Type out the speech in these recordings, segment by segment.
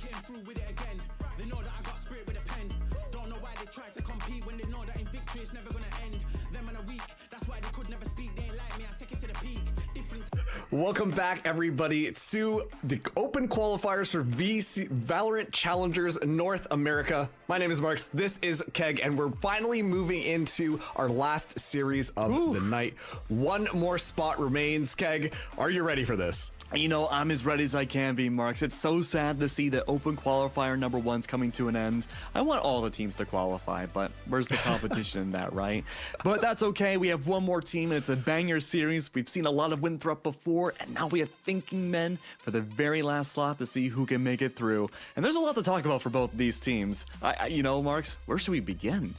came through with it again. They know that I got spirit with a pen. Don't know why they try to compete when they know that in victory it's never gonna end. Them in a week, that's why they could never speak. They ain't like me, I take it to the peak. Different. Welcome back, everybody, to the open qualifiers for Valorant Challengers North America. My name is Marks, this is Keg, and we're finally moving into our last series of the night. One more spot remains. Keg, are you ready for this? You know, I'm as ready as I can be, Marks. It's so sad to see that open qualifier number one's coming to an end. I want all the teams to qualify, but where's the competition in that, right? But that's okay. We have one more team, and it's a banger series. We've seen a lot of Winthrop before, and now we have Thinking Men for the very last slot to see who can make it through. And there's a lot to talk about for both of these teams. You know, Marks, where should we begin?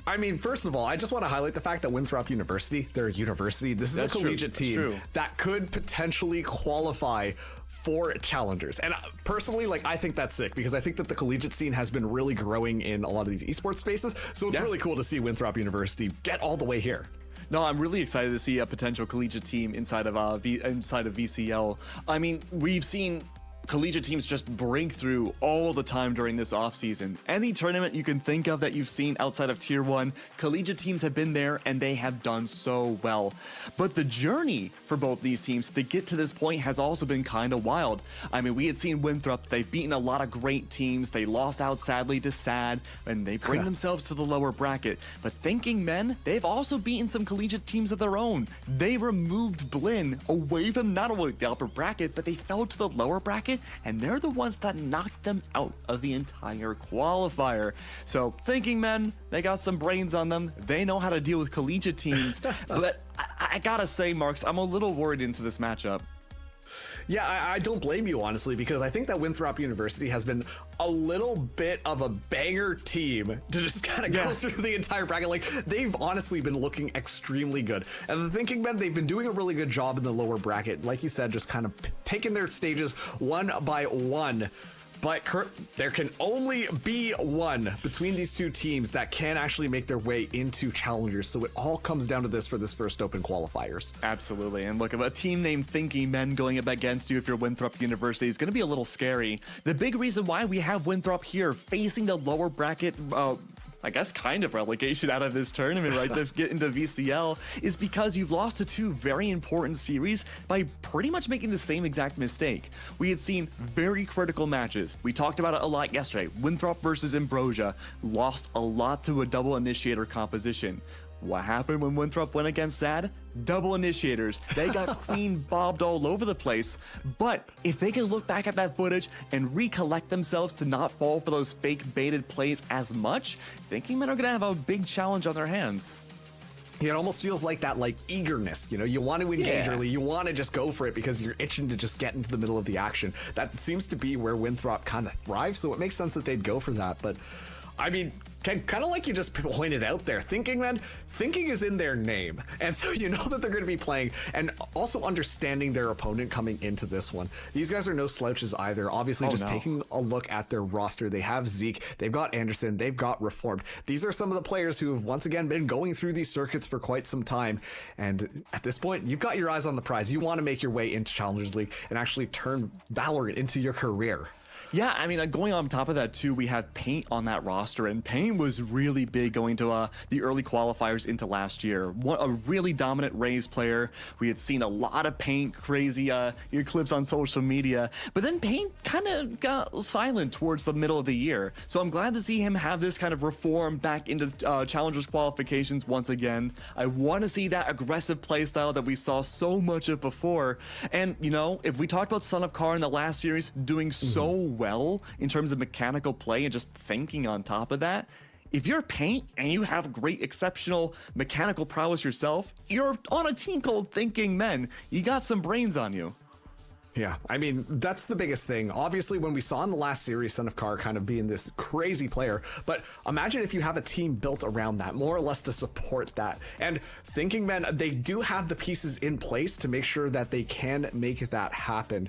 I mean, first of all, I just want to highlight the fact that Winthrop University, they're a university. This is a collegiate team that could potentially qualify for challengers. And personally, like, I think that's sick because I think that the collegiate scene has been really growing in a lot of these esports spaces. So it's really cool to see Winthrop University get all the way here. No, I'm really excited to see a potential collegiate team inside of VCL. I mean, we've seen collegiate teams just break through all the time during this offseason. Any tournament you can think of that you've seen outside of Tier 1, collegiate teams have been there and they have done so well. But the journey for both these teams to get to this point has also been kind of wild. I mean, we had seen Winthrop, they've beaten a lot of great teams, they lost out sadly to SAD, and they bring themselves to the lower bracket. But Thinking Men, they've also beaten some collegiate teams of their own. They removed Blinn away from not only the upper bracket, but they fell to the lower bracket, and they're the ones that knocked them out of the entire qualifier. So Thinking Men, they got some brains on them. They know how to deal with collegiate teams. But I gotta say, Marks, I'm a little worried into this matchup. Yeah, I don't blame you, honestly, because I think that Winthrop University has been a little bit of a banger team to just kind of go through the entire bracket. Like, they've honestly been looking extremely good. And the Thinking Men, they've been doing a really good job in the lower bracket. Like you said, just kind of taking their stages one by one. But there can only be one between these two teams that can actually make their way into challengers. So it all comes down to this for this first open qualifiers. Absolutely. And look, a team named Thinking Men going up against you if you're Winthrop University is going to be a little scary. The big reason why we have Winthrop here facing the lower bracket, I guess kind of relegation out of this tournament, right, to get into VCL, is because you've lost to two very important series by pretty much making the same exact mistake. We had seen very critical matches. We talked about it a lot yesterday. Winthrop versus Ambrosia lost a lot to a double initiator composition. What happened when Winthrop went against SAD? Double initiators. They got queen bobbed all over the place. But if they can look back at that footage and recollect themselves to not fall for those fake baited plays as much, Thinking Men are going to have a big challenge on their hands. It almost feels like that, like, eagerness, you know, you want to engage early, you want to just go for it because you're itching to just get into the middle of the action. That seems to be where Winthrop kind of thrives, so it makes sense that they'd go for that. But I mean, kind of like you just pointed out there, Thinking Men, thinking is in their name. And so you know that they're going to be playing and also understanding their opponent coming into this one. These guys are no slouches either. Obviously, taking a look at their roster, they have Zeke, they've got Anderson, they've got Reformed. These are some of the players who have once again been going through these circuits for quite some time. And at this point, you've got your eyes on the prize. You want to make your way into Challengers League and actually turn Valorant into your career. Yeah, I mean, going on top of that, too, we have Paint on that roster, and Paint was really big going to the early qualifiers into last year. A really dominant Raze player. We had seen a lot of Paint crazy clips on social media, but then Paint kind of got silent towards the middle of the year. So I'm glad to see him have this kind of reform back into Challengers qualifications once again. I want to see that aggressive playstyle that we saw so much of before. And, you know, if we talked about Son of Car in the last series doing so well in terms of mechanical play and just thinking on top of that, if you're Paint and you have great exceptional mechanical prowess yourself, you're on a team called Thinking Men. You got some brains on you. Yeah, I mean, that's the biggest thing. Obviously, when we saw in the last series, Son of Car kind of being this crazy player, but imagine if you have a team built around that, more or less to support that. And Thinking Men, they do have the pieces in place to make sure that they can make that happen.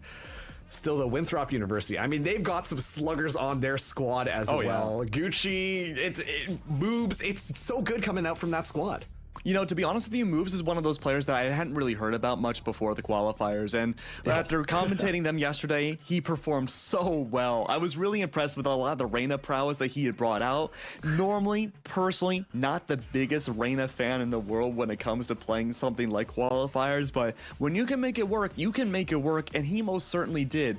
Still, the Winthrop University, I mean, they've got some sluggers on their squad as well. Yeah. Gucci, Boobs, it's so good coming out from that squad. You know, to be honest with you, Moves is one of those players that I hadn't really heard about much before the qualifiers, and after commentating them yesterday, he performed so well. I was really impressed with a lot of the Reyna prowess that he had brought out. Normally, personally, not the biggest Reyna fan in the world when it comes to playing something like qualifiers, but when you can make it work, you can make it work, and he most certainly did.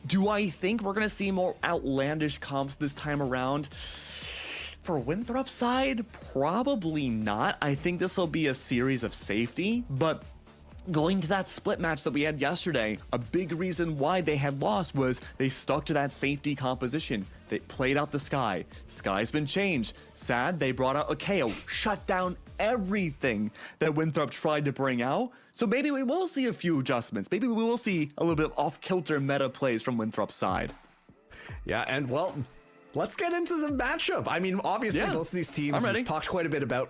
Do I think we're going to see more outlandish comps this time around? For Winthrop's side, probably not. I think this will be a series of safety, but going to that split match that we had yesterday, a big reason why they had lost was they stuck to that safety composition. They played out the Sky. Sky's been changed. Sad, they brought out a KO, shut down everything that Winthrop tried to bring out. So maybe we will see a few adjustments. Maybe we will see a little bit of off-kilter meta plays from Winthrop's side. Yeah, and well, let's get into the matchup. I mean, obviously, both of these teams, we've talked quite a bit about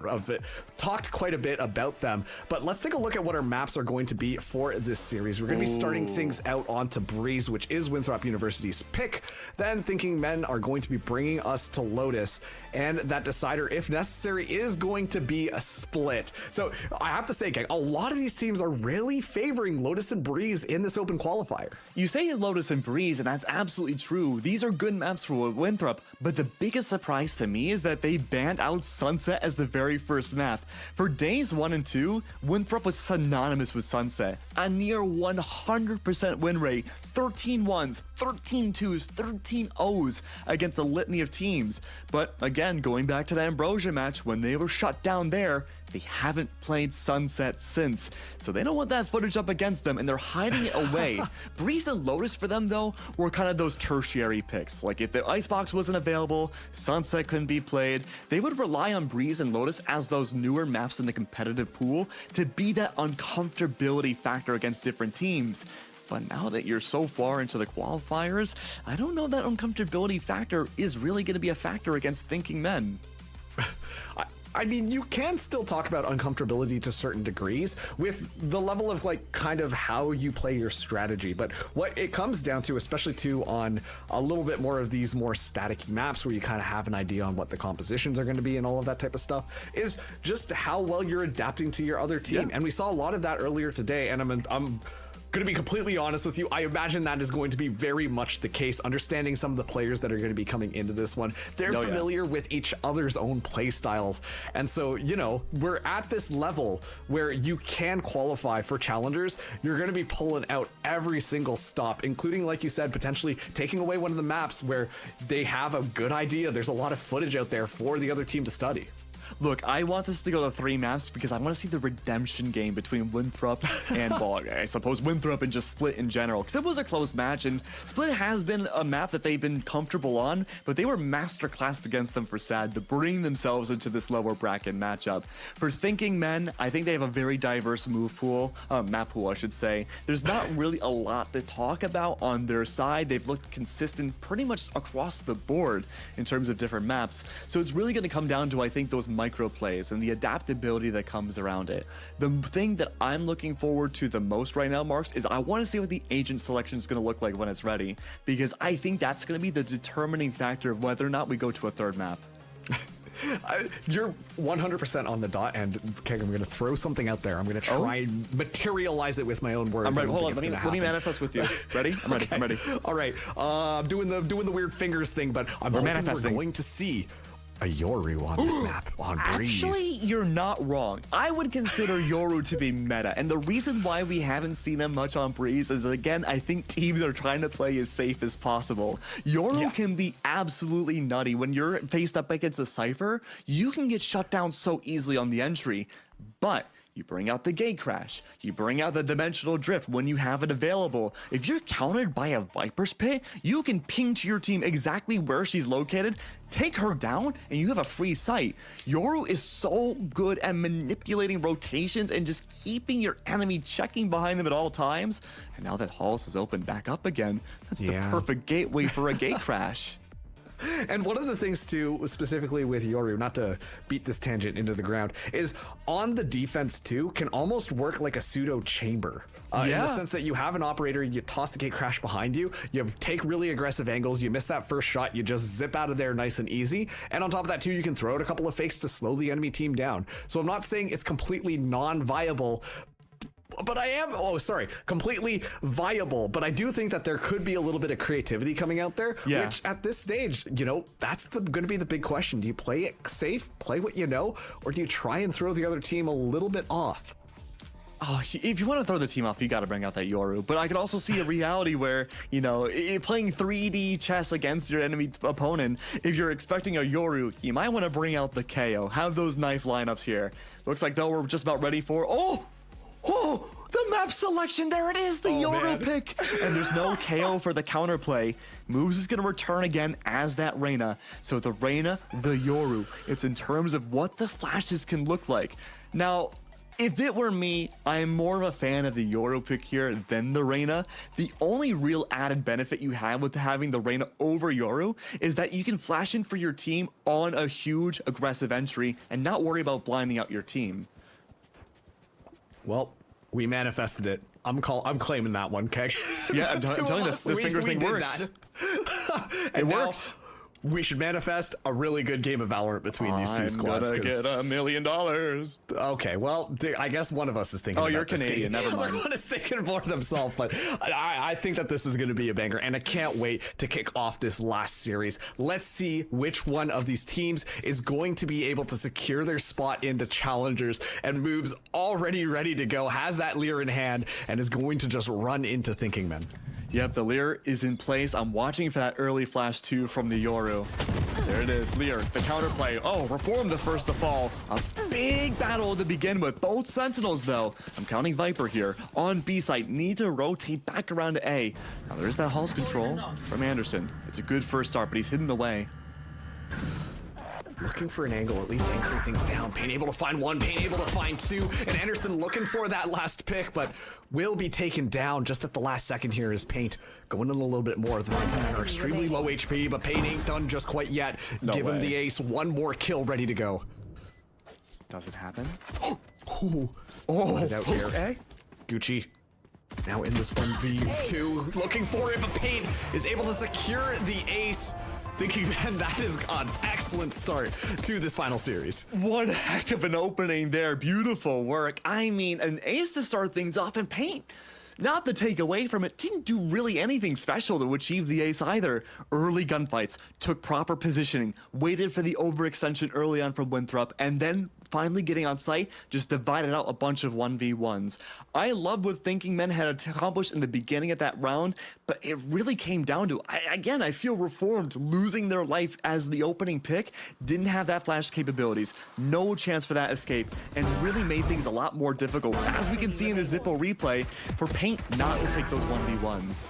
them, but let's take a look at what our maps are going to be for this series. We're going to be starting things out onto Breeze, which is Winthrop University's pick. Then Thinking Men are going to be bringing us to Lotus, and that decider, if necessary, is going to be a split. So I have to say, gang, a lot of these teams are really favoring Lotus and Breeze in this open qualifier. You say Lotus and Breeze, and that's absolutely true. These are good maps for Winthrop, but the biggest surprise to me is that they banned out Sunset as the very first map. For days 1 and 2, Winthrop was synonymous with Sunset. A near 100% win rate, 13 1s, 13 2s, 13 0s against a litany of teams. But again, going back to that Ambrosia match, when they were shut down there, they haven't played Sunset since, so they don't want that footage up against them, and they're hiding it away. Breeze and Lotus for them, though, were kind of those tertiary picks. Like, if the Icebox wasn't available, Sunset couldn't be played, they would rely on Breeze and Lotus as those newer maps in the competitive pool to be that uncomfortability factor against different teams. But now that you're so far into the qualifiers, I don't know that uncomfortability factor is really going to be a factor against Thinking Men. I mean, you can still talk about uncomfortability to certain degrees with the level of like kind of how you play your strategy. But what it comes down to, especially too on a little bit more of these more static maps where you kind of have an idea on what the compositions are going to be and all of that type of stuff, is just how well you're adapting to your other team. And we saw a lot of that earlier today, and I'm going to be completely honest with you, I imagine that is going to be very much the case. Understanding some of the players that are going to be coming into this one, they're familiar with each other's own play styles, and so, you know, we're at this level where you can qualify for challengers. You're going to be pulling out every single stop, including, like you said, potentially taking away one of the maps where they have a good idea. There's a lot of footage out there for the other team to study. Look, I want this to go to 3 maps because I want to see the redemption game between Winthrop and, well, I suppose Winthrop and just Split in general, because it was a close match, and Split has been a map that they've been comfortable on, but they were masterclassed against them for SAD to bring themselves into this lower bracket matchup. For Thinking Men, I think they have a very diverse move pool, map pool, I should say. There's not really a lot to talk about on their side. They've looked consistent pretty much across the board in terms of different maps, so it's really going to come down to, I think, those micro plays and the adaptability that comes around it. The thing that I'm looking forward to the most right now, Marks, is I want to see what the agent selection is going to look like when it's ready, because I think that's going to be the determining factor of whether or not we go to a 3rd map. You're 100% on the dot, and okay, I'm going to throw something out there. I'm going to try and materialize it with my own words. I'm ready. Hold on. Let me manifest with you. Ready? I'm ready. Okay. I'm ready. All right. I'm doing the weird fingers thing, but I'm hoping we're going to see a Yoru on this map on Breeze. Actually, you're not wrong. I would consider Yoru to be meta, and the reason why we haven't seen him much on Breeze is, again, I think teams are trying to play as safe as possible. Yoru can be absolutely nutty. When you're faced up against a Cypher, you can get shut down so easily on the entry, but you bring out the gate crash, you bring out the dimensional drift when you have it available. If you're countered by a Viper's Pit, you can ping to your team exactly where she's located, take her down, and you have a free sight. Yoru is so good at manipulating rotations and just keeping your enemy checking behind them at all times. And now that Halls is opened back up again, that's the perfect gateway for a gate crash. And one of the things too, specifically with Yoru, not to beat this tangent into the ground, is on the defense too, can almost work like a pseudo chamber. In the sense that you have an operator, you toss the gate crash behind you, you take really aggressive angles, you miss that first shot, you just zip out of there nice and easy. And on top of that too, you can throw out a couple of fakes to slow the enemy team down. So I'm not saying it's completely non-viable, but completely viable. But I do think that there could be a little bit of creativity coming out there, which at this stage, that's going to be the big question. Do you play it safe, play what you know, or do you try and throw the other team a little bit off? Oh, if you want to throw the team off, you got to bring out that Yoru. But I could also see a reality where, playing 3D chess against your enemy opponent, if you're expecting a Yoru, you might want to bring out the KO. Have those knife lineups here. Looks like, though, we're just about ready for... Oh, the map selection. There it is, the Yoru pick. And there's no KO for the counterplay. Moves is going to return again as that Reyna. So the Reyna, the Yoru. It's in terms of what the flashes can look like. Now, if it were me, I am more of a fan of the Yoru pick here than the Reyna. The only real added benefit you have with having the Reyna over Yoru is that you can flash in for your team on a huge aggressive entry and not worry about blinding out your team. Well, we manifested it. I'm claiming that one, okay? Yeah, I'm telling you, the finger thing works. It works. We should manifest a really good game of Valorant between these two squads. I'm gonna get $1 million. Okay, well, I guess one of us is thinking. Oh, you're Canadian. Never mind. One is thinking more of themselves, but I think that this is going to be a banger, and I can't wait to kick off this last series. Let's see which one of these teams is going to be able to secure their spot into challengers, and moves already ready to go, has that Leer in hand, and is going to just run into Thinking Men. Yep, the Leer is in place. I'm watching for that early flash 2 from the Yoru. There it is, Leer, the counterplay. Oh, Reform the first to fall. A big battle to begin with. Both Sentinels, though. I'm counting Viper here. On B site, need to rotate back around to A. Now, there's that Hall's control from Anderson. It's a good first start, but he's hidden away. Looking for an angle, at least anchoring things down. Pain able to find one, Pain able to find two, and Anderson looking for that last pick, but will be taken down just at the last second here as Paint going in a little bit more. The men are extremely low HP, but Pain ain't done just quite yet. Give him the ace, one more kill ready to go. Does it happen? Out here. Gucci now in this 1v2, looking for it, but Paint is able to secure the ace. Thinking, man, that is an excellent start to this final series. One heck of an opening there. Beautiful work. I mean, an ace to start things off, and Paint, not to take away from it, didn't do really anything special to achieve the ace either. Early gunfights, took proper positioning, waited for the overextension early on from Winthrop, and then finally getting on site, just divided out a bunch of 1v1s. I love what Thinking Men had accomplished in the beginning of that round, but it really came down to, I feel Reformed losing their life as the opening pick, didn't have that flash capabilities, no chance for that escape, and really made things a lot more difficult, as we can see in the Zippo replay, for Paint not to take those 1v1s.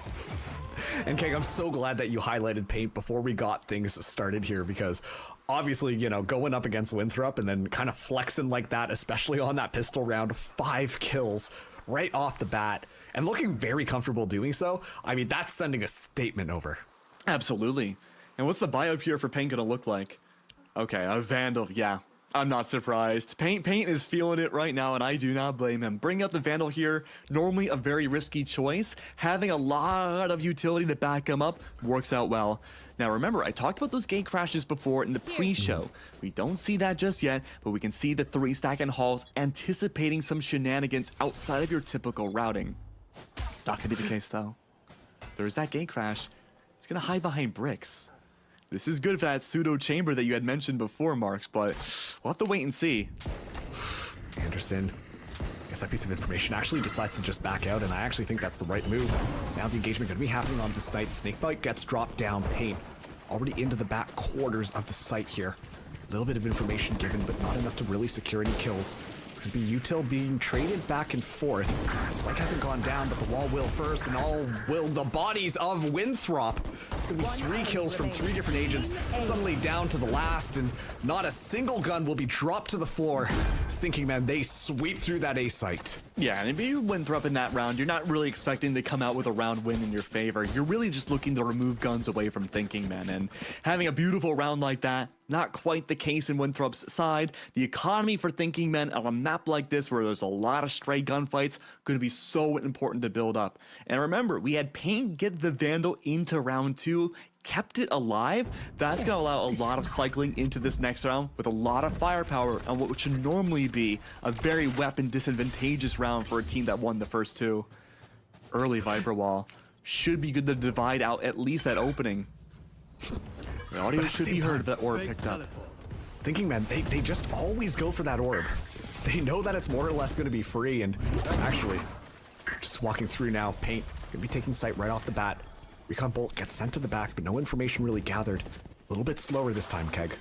And King, I'm so glad that you highlighted Paint before we got things started here, because obviously, going up against Winthrop and then kind of flexing like that, especially on that pistol round, 5 kills right off the bat, and looking very comfortable doing so. I mean, that's sending a statement over. Absolutely. And what's the buy-up here for Paint gonna look like? Okay, a Vandal, yeah. I'm not surprised. Paint is feeling it right now, and I do not blame him. Bring out the Vandal here, normally a very risky choice. Having a lot of utility to back him up works out well. Now remember, I talked about those gate crashes before in the pre-show. We don't see that just yet, but we can see the 3-stack and Halls anticipating some shenanigans outside of your typical routing. It's not gonna be the case though. There's that gate crash. It's gonna hide behind bricks. This is good for that pseudo chamber that you had mentioned before, Marks, but we'll have to wait and see. Anderson, I guess that piece of information actually decides to just back out, and I actually think that's the right move. Now the engagement going to be happening on this night. Snakebite gets dropped down. Paint already into the back quarters of the site here. A little bit of information given, but not enough to really secure any kills. It's going to be util being traded back and forth. Spike hasn't gone down, but the wall will first, and all will the bodies of Winthrop It's gonna be 3 kills from 3 different agents, suddenly down to the last, and not a single gun will be dropped to the floor. It's Thinking Man, they sweep through that A site. Yeah, and if you Winthrop in that round, you're not really expecting to come out with a round win in your favor. You're really just looking to remove guns away from Thinking Men, and having a beautiful round like that, not quite the case in Winthrop's side. The economy for Thinking Men on a map like this where there's a lot of stray gunfights going to be so important to build up. And remember, we had Paint get the Vandal into round 2, kept it alive. That's going to allow a lot of cycling into this next round with a lot of firepower on what should normally be a very weapon disadvantageous round for a team that won the first 2. Early Viper Wall should be good to divide out at least that opening. The audio should be heard if that orb picked up. Thinking Man, they just always go for that orb. They know that it's more or less going to be free, and actually, just walking through now, Paint gonna be taking sight right off the bat. Recon Bolt gets sent to the back, but no information really gathered. A little bit slower this time, Keg.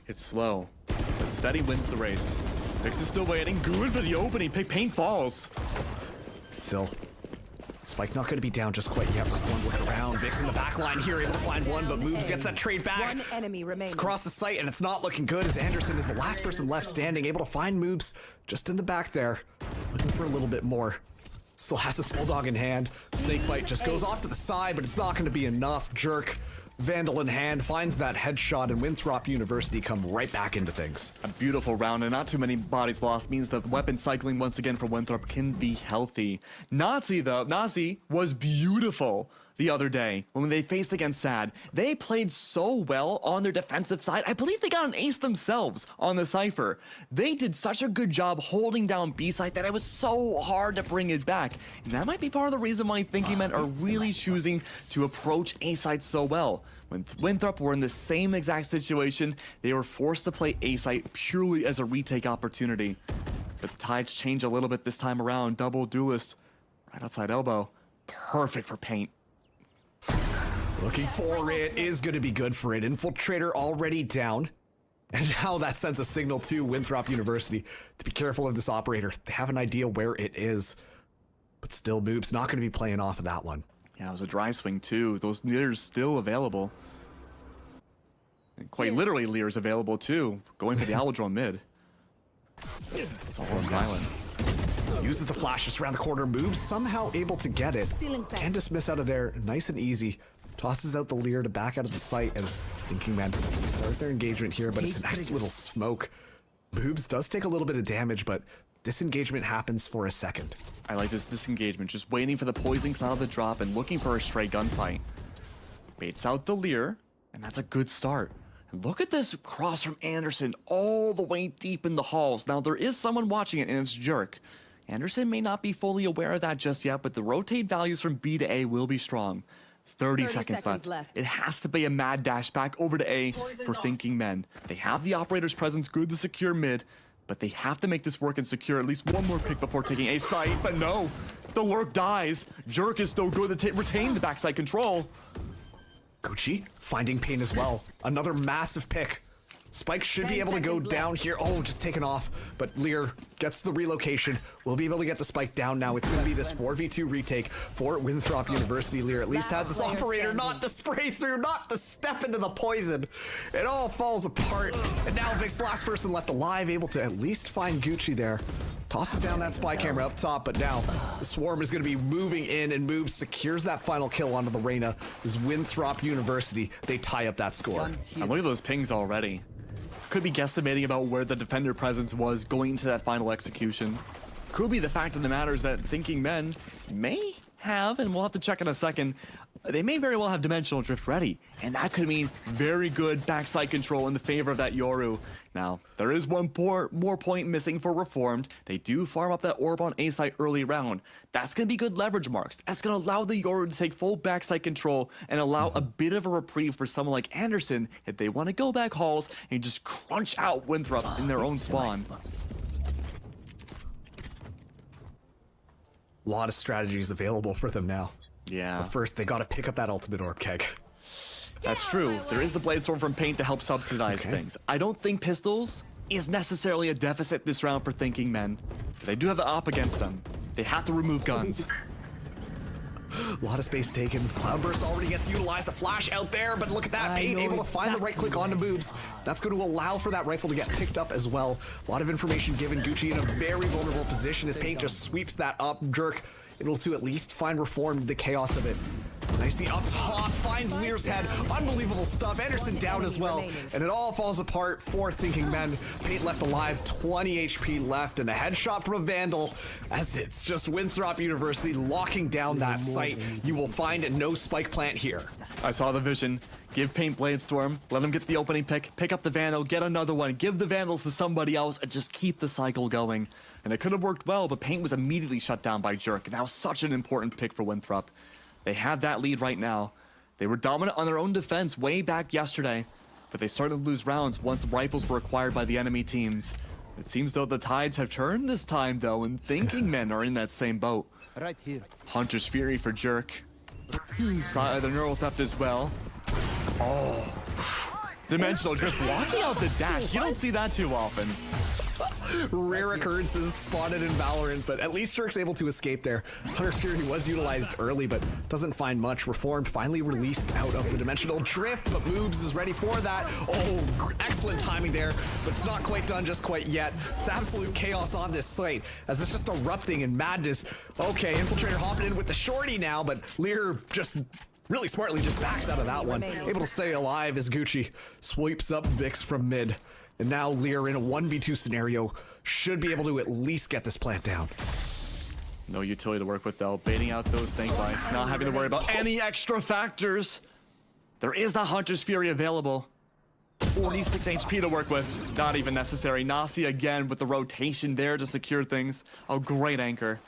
It's slow, but Steady wins the race. Pix is still waiting. Good for the opening. Paint falls. Still, Spike not going to be down just quite yet. Reform look around. Vix in the back line here, able to find one, but Moves gets that trade back. One enemy remains. It's across the site, and it's not looking good as Anderson is the last person left standing, able to find Moves just in the back there. Looking for a little bit more. Still has this Bulldog in hand. Snakebite just goes off to the side, but it's not going to be enough. Jerk, Vandal in hand, finds that headshot, and Winthrop University come right back into things. A beautiful round, and not too many bodies lost means that weapon cycling once again for Winthrop can be healthy. Nazi, though, Nazi was beautiful the other day when they faced against SAD. They played so well on their defensive side. I believe they got an ace themselves on the Cypher. They did such a good job holding down B site that it was so hard to bring it back. And that might be part of the reason why Thinking Men are really choosing to approach A site so well. When Winthrop were in the same exact situation, they were forced to play A site purely as a retake opportunity. But the tides change a little bit this time around. Double duelist right outside elbow. Perfect for Paint. Looking for it is going to be good for it. Infiltrator already down. And now that sends a signal to Winthrop University to be careful of this operator. They have an idea where it is. But still, Moob's not going to be playing off of that one. Yeah, it was a dry swing too. Those Lears still available. And quite literally Lears available too. Going for the Alwadrone mid. It's all silent. Uses the flash just around the corner. Moves somehow able to get it. Can dismiss out of there nice and easy. Tosses out the Lear to back out of the site as Thinking Man start their engagement here, but it's a nice little smoke. Moobs does take a little bit of damage, but disengagement happens for a second. I like this disengagement, just waiting for the poison cloud to drop and looking for a stray gunfight. Baits out the Lear, and that's a good start. And look at this cross from Anderson all the way deep in the halls. Now there is someone watching it, and it's Jerk. Anderson may not be fully aware of that just yet, but the rotate values from B to A will be strong. 30 seconds left. It has to be a mad dash back over to A for Thinking Men. They have the operator's presence good to secure mid, but they have to make this work and secure at least one more pick before taking A site. But no, the lurk dies. Jerk is still good to retain the backside control. Gucci finding Pain as well. Another massive pick. Spike should be able to go down here. Oh, just taken off. But Lear gets the relocation. We'll be able to get the Spike down now. It's going to be this 4v2 retake for Winthrop University. Lear at least has this operator, not the spray through, not the step into the poison. It all falls apart. And now Vic's the last person left alive, able to at least find Gucci there. Tosses down that spy camera up top, but now the Swarm is going to be moving in, and Moves secures that final kill onto the Reyna. Is Winthrop University. They tie up that score. And look at those pings already. Could be guesstimating about where the defender presence was going into that final execution. Could be the fact of the matter is that Thinking Men may have, and we'll have to check in a second, they may very well have Dimensional Drift ready. And that could mean very good backside control in the favor of that Yoru. Now, there is one more point missing for Reformed. They do farm up that orb on A site early round. That's going to be good leverage marks. That's going to allow the Yoru to take full backside control and allow a bit of a reprieve for someone like Anderson if they want to go back halls and just crunch out Winthrop in their own spawn. A lot of strategies available for them now. Yeah. But first, they got to pick up that ultimate orb, Keg. That's true. There is the Bladestorm from Paint to help subsidize things. I don't think pistols is necessarily a deficit this round for Thinking Men. They do have the op against them. They have to remove guns. A lot of space taken. Cloudburst already gets utilized. A flash out there, but look at that. Paint able to find the right click onto moves. That's going to allow for that rifle to get picked up as well. A lot of information given. Gucci in a very vulnerable position as Paint just sweeps that up. Jerk able to at least find Reform, the chaos of it. Nicely up top, finds Lear's head. Unbelievable stuff. Anderson down as well. And it all falls apart for Thinking Men. Paint left alive, 20 HP left, and a headshot from a Vandal as it's just Winthrop University locking down that site. You will find no spike plant here. I saw the vision. Give Paint Bladestorm, let him get the opening pick up the Vandal, get another one, give the Vandals to somebody else, and just keep the cycle going. And it could have worked well, but Paint was immediately shut down by Jerk, and that was such an important pick for Winthrop. They have that lead right now. They were dominant on their own defense way back yesterday, but they started to lose rounds once rifles were acquired by the enemy teams. It seems though the tides have turned this time though, and Thinking Men are in that same boat. Right here. Hunter's Fury for Jerk. Saw the Neural Theft as well. Oh. Dimensional Drift walking out the dash. You don't see that too often. Rare occurrences spotted in Valorant, but at least Jerk's able to escape there. Hunter's Fury was utilized early, but doesn't find much. Reformed finally released out of the Dimensional Drift, but Moobs is ready for that. Oh, excellent timing there, but it's not quite done just quite yet. It's absolute chaos on this site as it's just erupting in madness. Okay, Infiltrator hopping in with the shorty now, but Lear just really smartly just backs out of that one. Able to stay alive as Gucci sweeps up Vix from mid. And now Lear in a 1v2 scenario should be able to at least get this plant down. No utility to work with though. Baiting out those snake bites, not having to worry about any extra factors. There is that Hunter's Fury available. 46 HP to work with. Not even necessary. Nasi again with the rotation there to secure things. Oh, great anchor.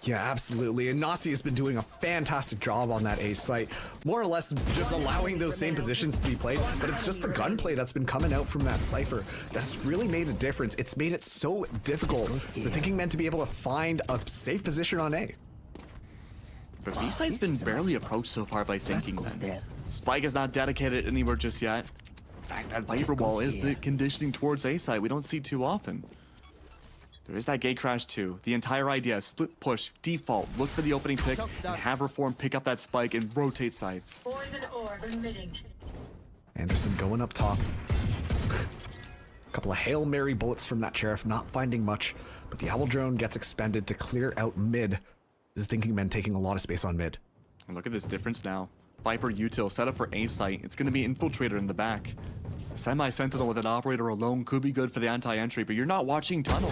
Yeah, absolutely. And Nasi has been doing a fantastic job on that A site. More or less just allowing those same positions to be played, but it's just the gunplay that's been coming out from that Cypher that's really made a difference. It's made it so difficult for Thinking Men to be able to find a safe position on A. But B-site's been barely approached so far by Thinking Men. Spike is not dedicated anywhere just yet. In fact, that Viper Wall is the conditioning towards A site we don't see too often. There is that gate crash too. The entire idea, split push, default, look for the opening pick, and have Reform pick up that spike and rotate sides. Anderson going up top. A couple of Hail Mary bullets from that Sheriff, not finding much, but the Owl Drone gets expended to clear out mid. This is Thinking Men taking a lot of space on mid. And look at this difference now. Viper util set up for A site. It's going to be Infiltrator in the back. Semi-Sentinel with an operator alone could be good for the anti-entry, but you're not watching Tunnel.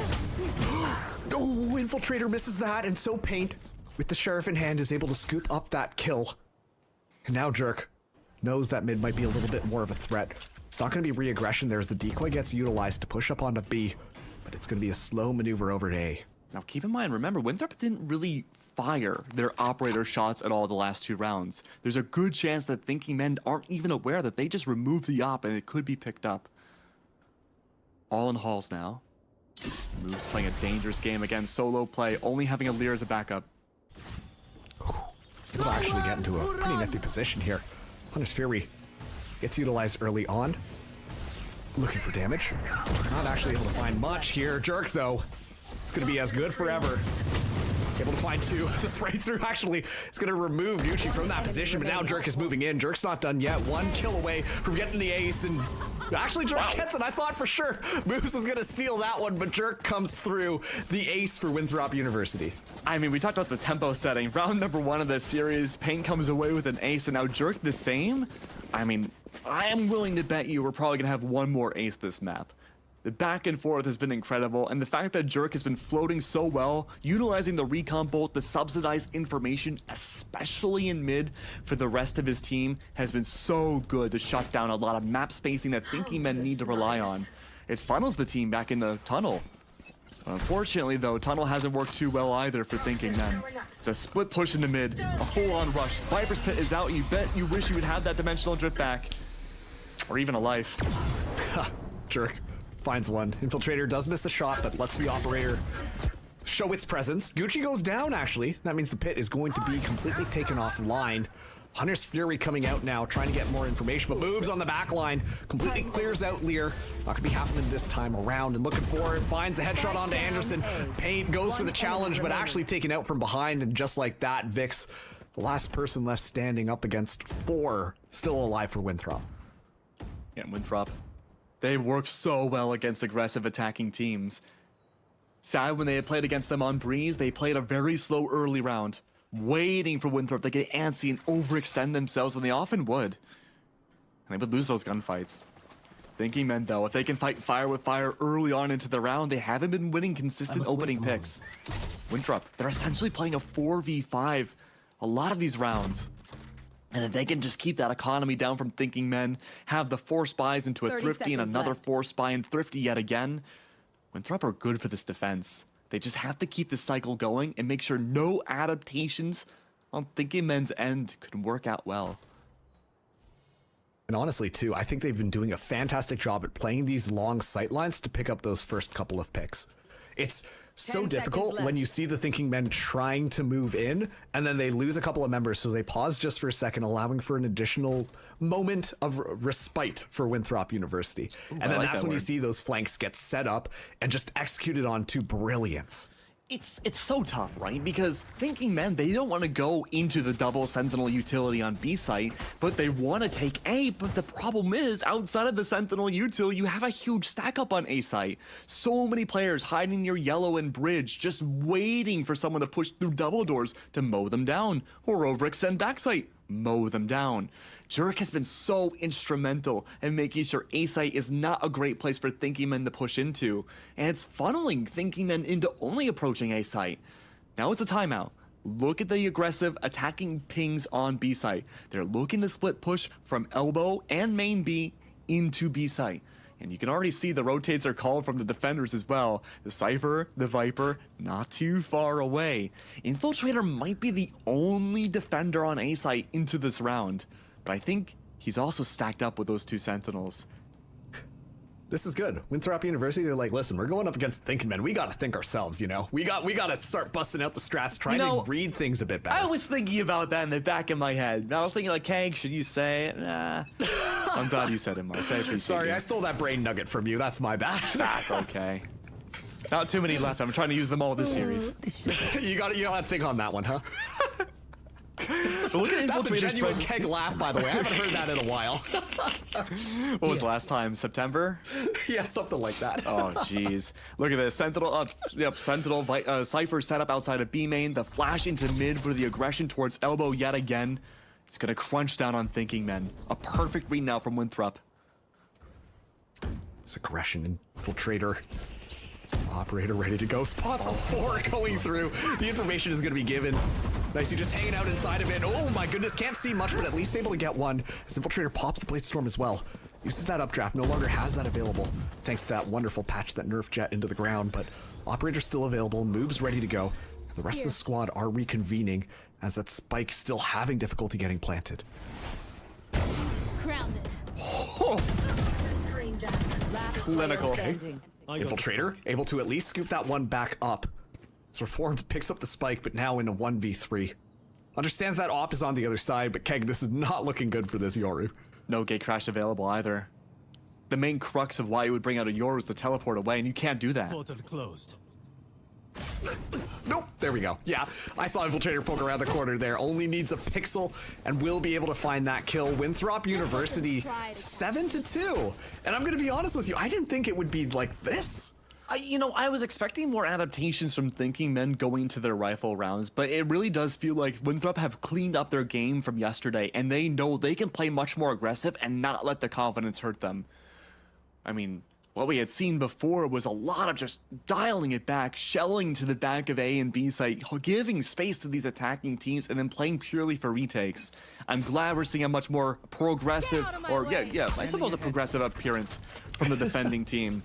Oh, Infiltrator misses that, and so Paint, with the Sheriff in hand, is able to scoop up that kill. And now Jerk knows that mid might be a little bit more of a threat. It's not going to be re-aggression there as the decoy gets utilized to push up onto B, but it's going to be a slow maneuver over to A. Now keep in mind, remember, Winthrop didn't really fire their operator shots at all the last 2 rounds. There's a good chance that Thinking Men aren't even aware that they just removed the op and it could be picked up. All in halls now. Moves playing a dangerous game again, solo play, only having a Lear as a backup. Able to actually get into a pretty nifty position here. Hunter's Fury gets utilized early on. Looking for damage. Not actually able to find much here. Jerk though, it's going to be as good forever. Able to find 2. The spray through actually is going to remove Gucci from that position, but now Jerk is moving in. Jerk's not done yet. 1 kill away from getting the ace, and actually Jerk gets it. I thought for sure Moose was going to steal that one, but Jerk comes through the ace for Winthrop University. I mean, we talked about the tempo setting. Round number 1 of this series, Paint comes away with an ace, and now Jerk the same? I mean, I am willing to bet you we're probably going to have 1 more ace this map. The back and forth has been incredible, and the fact that Jerk has been floating so well, utilizing the recon bolt to subsidize information, especially in mid, for the rest of his team, has been so good to shut down a lot of map spacing that Thinking Men need to rely on. It funnels the team back in the tunnel. Unfortunately, though, tunnel hasn't worked too well either for Thinking Men. It's a split push into mid, a full-on rush. Viper's Pit is out. You bet you wish you would have that dimensional drift back. Or even a life. Jerk finds one. Infiltrator does miss the shot, but lets the operator show its presence. Gucci goes down, actually. That means the pit is going to be completely taken offline. Hunter's Fury coming out now, trying to get more information, but moves on the back line. Completely clears out Lear. Not gonna be happening this time around, and looking for it. Finds the headshot onto Anderson. Paint goes for the challenge, but actually taken out from behind, and just like that, Vix The last person left standing up against 4 still alive for Winthrop. Yeah, Winthrop. They work so well against aggressive attacking teams. Sad when they had played against them on Breeze, they played a very slow early round, waiting for Winthrop to get antsy and overextend themselves, and they often would. And they would lose those gunfights. Thinking Men, though, if they can fight fire with fire early on into the round, they haven't been winning consistent opening picks. Winthrop, they're essentially playing a 4v5 a lot of these rounds. And if they can just keep that economy down from Thinking Men, have the 4 spies into a Thrifty and another left. 4 spy and Thrifty yet again, Winthrop are good for this defense. They just have to keep the cycle going and make sure no adaptations on Thinking Men's end could work out well. And honestly, too, I think they've been doing a fantastic job at playing these long sight lines to pick up those first couple of picks. It's so difficult when you see the Thinking Men trying to move in, and then they lose a couple of members, so they pause just for a second, allowing for an additional moment of respite for Winthrop University. And then that's when you see those flanks get set up and just executed on to brilliance. It's so tough, right? Because Thinking Men, they don't want to go into the double Sentinel utility on B site, but they want to take A. But the problem is, outside of the Sentinel util, you have a huge stack up on A site. So many players hiding near Yellow and Bridge, just waiting for someone to push through double doors to mow them down, or overextend backside, mow them down. Jurek has been so instrumental in making sure A-Site is not a great place for Thinking Men to push into, and it's funneling Thinking Men into only approaching A-Site. Now it's a timeout. Look at the aggressive attacking pings on B-Site. They're looking to split push from Elbow and Main B into B-Site. And you can already see the rotates are called from the defenders as well. The Cypher, the Viper, not too far away. Infiltrator might be the only defender on A-Site into this round. But I think he's also stacked up with those 2 Sentinels. This is good. Winthrop University, they're like, listen, we're going up against Thinking Men. We got to think ourselves, you know? We got to start busting out the strats, trying to read things a bit better. I was thinking about that in the back of my head. I was thinking like, Kang, should you say it? Nah. I'm glad you said it, Mark. Sorry, I stole that brain nugget from you. That's my bad. That's okay. Not too many left. I'm trying to use them all this series. you got to think on that one, huh? Look at That's a genuine Keg laugh, by the way. I haven't heard that in a while. What was the last time? September? Yeah, something like that. Oh, jeez. Look at this. Sentinel, Sentinel, Cypher set up outside of B main. The flash into mid for the aggression towards Elbow yet again. It's going to crunch down on Thinking Men. A perfect read now from Winthrop. This aggression infiltrator. Operator ready to go. Spots of 4 going through. The information is going to be given. Nicey just hanging out inside of it. Oh my goodness, can't see much, but at least able to get one. This infiltrator pops the Blade Storm as well. Uses that updraft, no longer has that available. Thanks to that wonderful patch that nerfed Jet into the ground, but Operator's still available, moves ready to go. The rest of the squad are reconvening as that spike still having difficulty getting planted. Grounded. Oh. Clinical. Infiltrator, able to at least scoop that one back up. So Reformed picks up the spike, but now in a 1v3. Understands that Op is on the other side, but Keg, this is not looking good for this Yoru. No gate crash available either. The main crux of why you would bring out a Yoru is to teleport away, and you can't do that. Portal closed. Nope, there we go. Yeah, I saw Infiltrator poke around the corner there. Only needs a pixel and will be able to find that kill. Winthrop University 7-2. And I'm gonna be honest with you, I didn't think it would be like this. I was expecting more adaptations from Thinking Men going to their rifle rounds, but it really does feel like Winthrop have cleaned up their game from yesterday, and they know they can play much more aggressive and not let the confidence hurt them. I mean, what we had seen before was a lot of just dialing it back, shelling to the back of A and B site, giving space to these attacking teams, and then playing purely for retakes. I'm glad we're seeing a much more progressive, I suppose a progressive appearance from the defending team.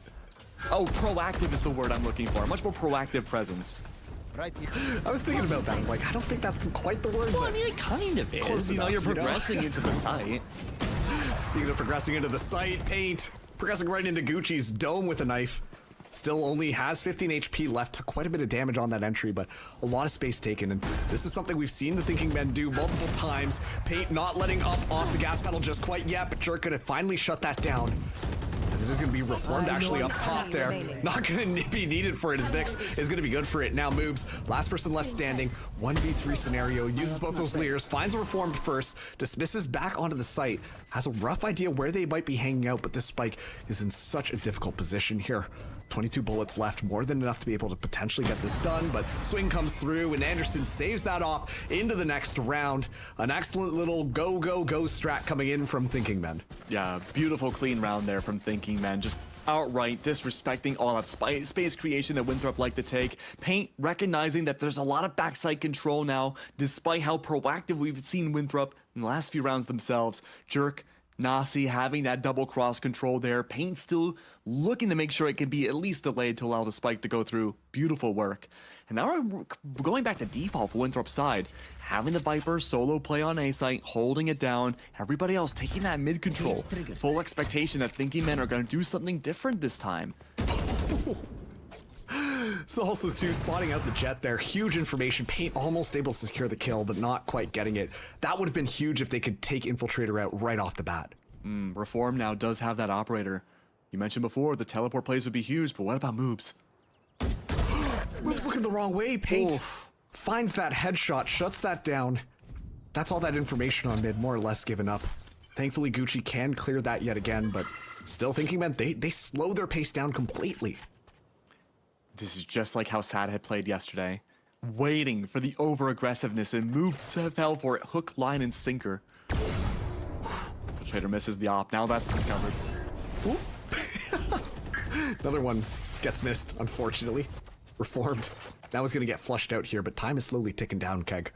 Oh, proactive is the word I'm looking for. A much more proactive presence. Right here. I was thinking about that. Like, I don't think that's quite the word. Well, I mean, it kind of is. You're progressing into the site. Speaking of progressing into the site, Paint progressing right into Gucci's dome with a knife. Still only has 15 HP left. Took quite a bit of damage on that entry, but a lot of space taken. And this is something we've seen the Thinking Men do multiple times. Paint not letting up off the gas pedal just quite yet, but Jerk gonna finally shut that down. as it is going to be Reformed actually up top there. Not going to be needed for it, as Vix is going to be good for it. Now moves, last person left standing, 1v3 scenario, uses both those Leers, finds a Reformed first, dismisses back onto the site, has a rough idea where they might be hanging out, but this Spike is in such a difficult position here. 22 bullets left, more than enough to be able to potentially get this done, but swing comes through and Anderson saves that off into the next round. An excellent little go strat coming in from Thinking Men. Yeah, beautiful clean round there from Thinking Men. Just outright disrespecting all that space creation that Winthrop like to take. Paint recognizing that there's a lot of backside control now, despite how proactive we've seen Winthrop in the last few rounds themselves. Jerk, Nasi having that double cross control there. Paint still looking to make sure it can be at least delayed to allow the spike to go through. Beautiful work. And now we're going back to default for Winthrop's side. Having the Viper solo play on A site, holding it down. Everybody else taking that mid control. Full expectation that Thinking Men are going to do something different this time. So also too, spotting out the jet there, huge information. Paint almost able to secure the kill, but not quite getting it. That would have been huge if they could take Infiltrator out right off the bat. Reform now does have that operator. You mentioned before the teleport plays would be huge, but what about moves? Moves looking the wrong way. Paint finds that headshot, shuts that down. That's all that information on mid, more or less given up. Thankfully, Gucci can clear that yet again, but still Thinking Men, they slow their pace down completely. This is just like how Sad had played yesterday. Waiting for the over-aggressiveness and move to fell for it. Hook, line, and sinker. Infiltrator misses the op. Now that's discovered. Another one gets missed, unfortunately. Reformed. That was going to get flushed out here, but time is slowly ticking down, Keg.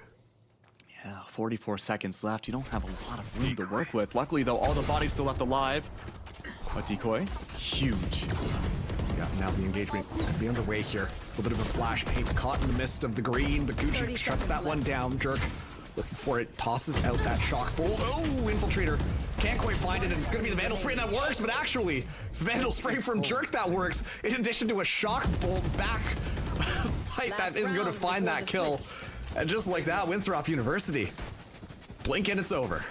Yeah, 44 seconds left. You don't have a lot of room to work with. Luckily, though, all the bodies still left alive. A decoy. Huge. Yeah, now the engagement could be underway here. A little bit of a flash. Paint caught in the midst of the green, but Gucci shuts that one down. Jerk looking for it, tosses out that shock bolt. Oh, Infiltrator can't quite find it, and it's going to be the Vandal Spray that works, but actually, it's the Vandal Spray from Jerk that works, in addition to a shock bolt back sight that is going to find that kill. And just like that, Winthrop University, blink and it's over.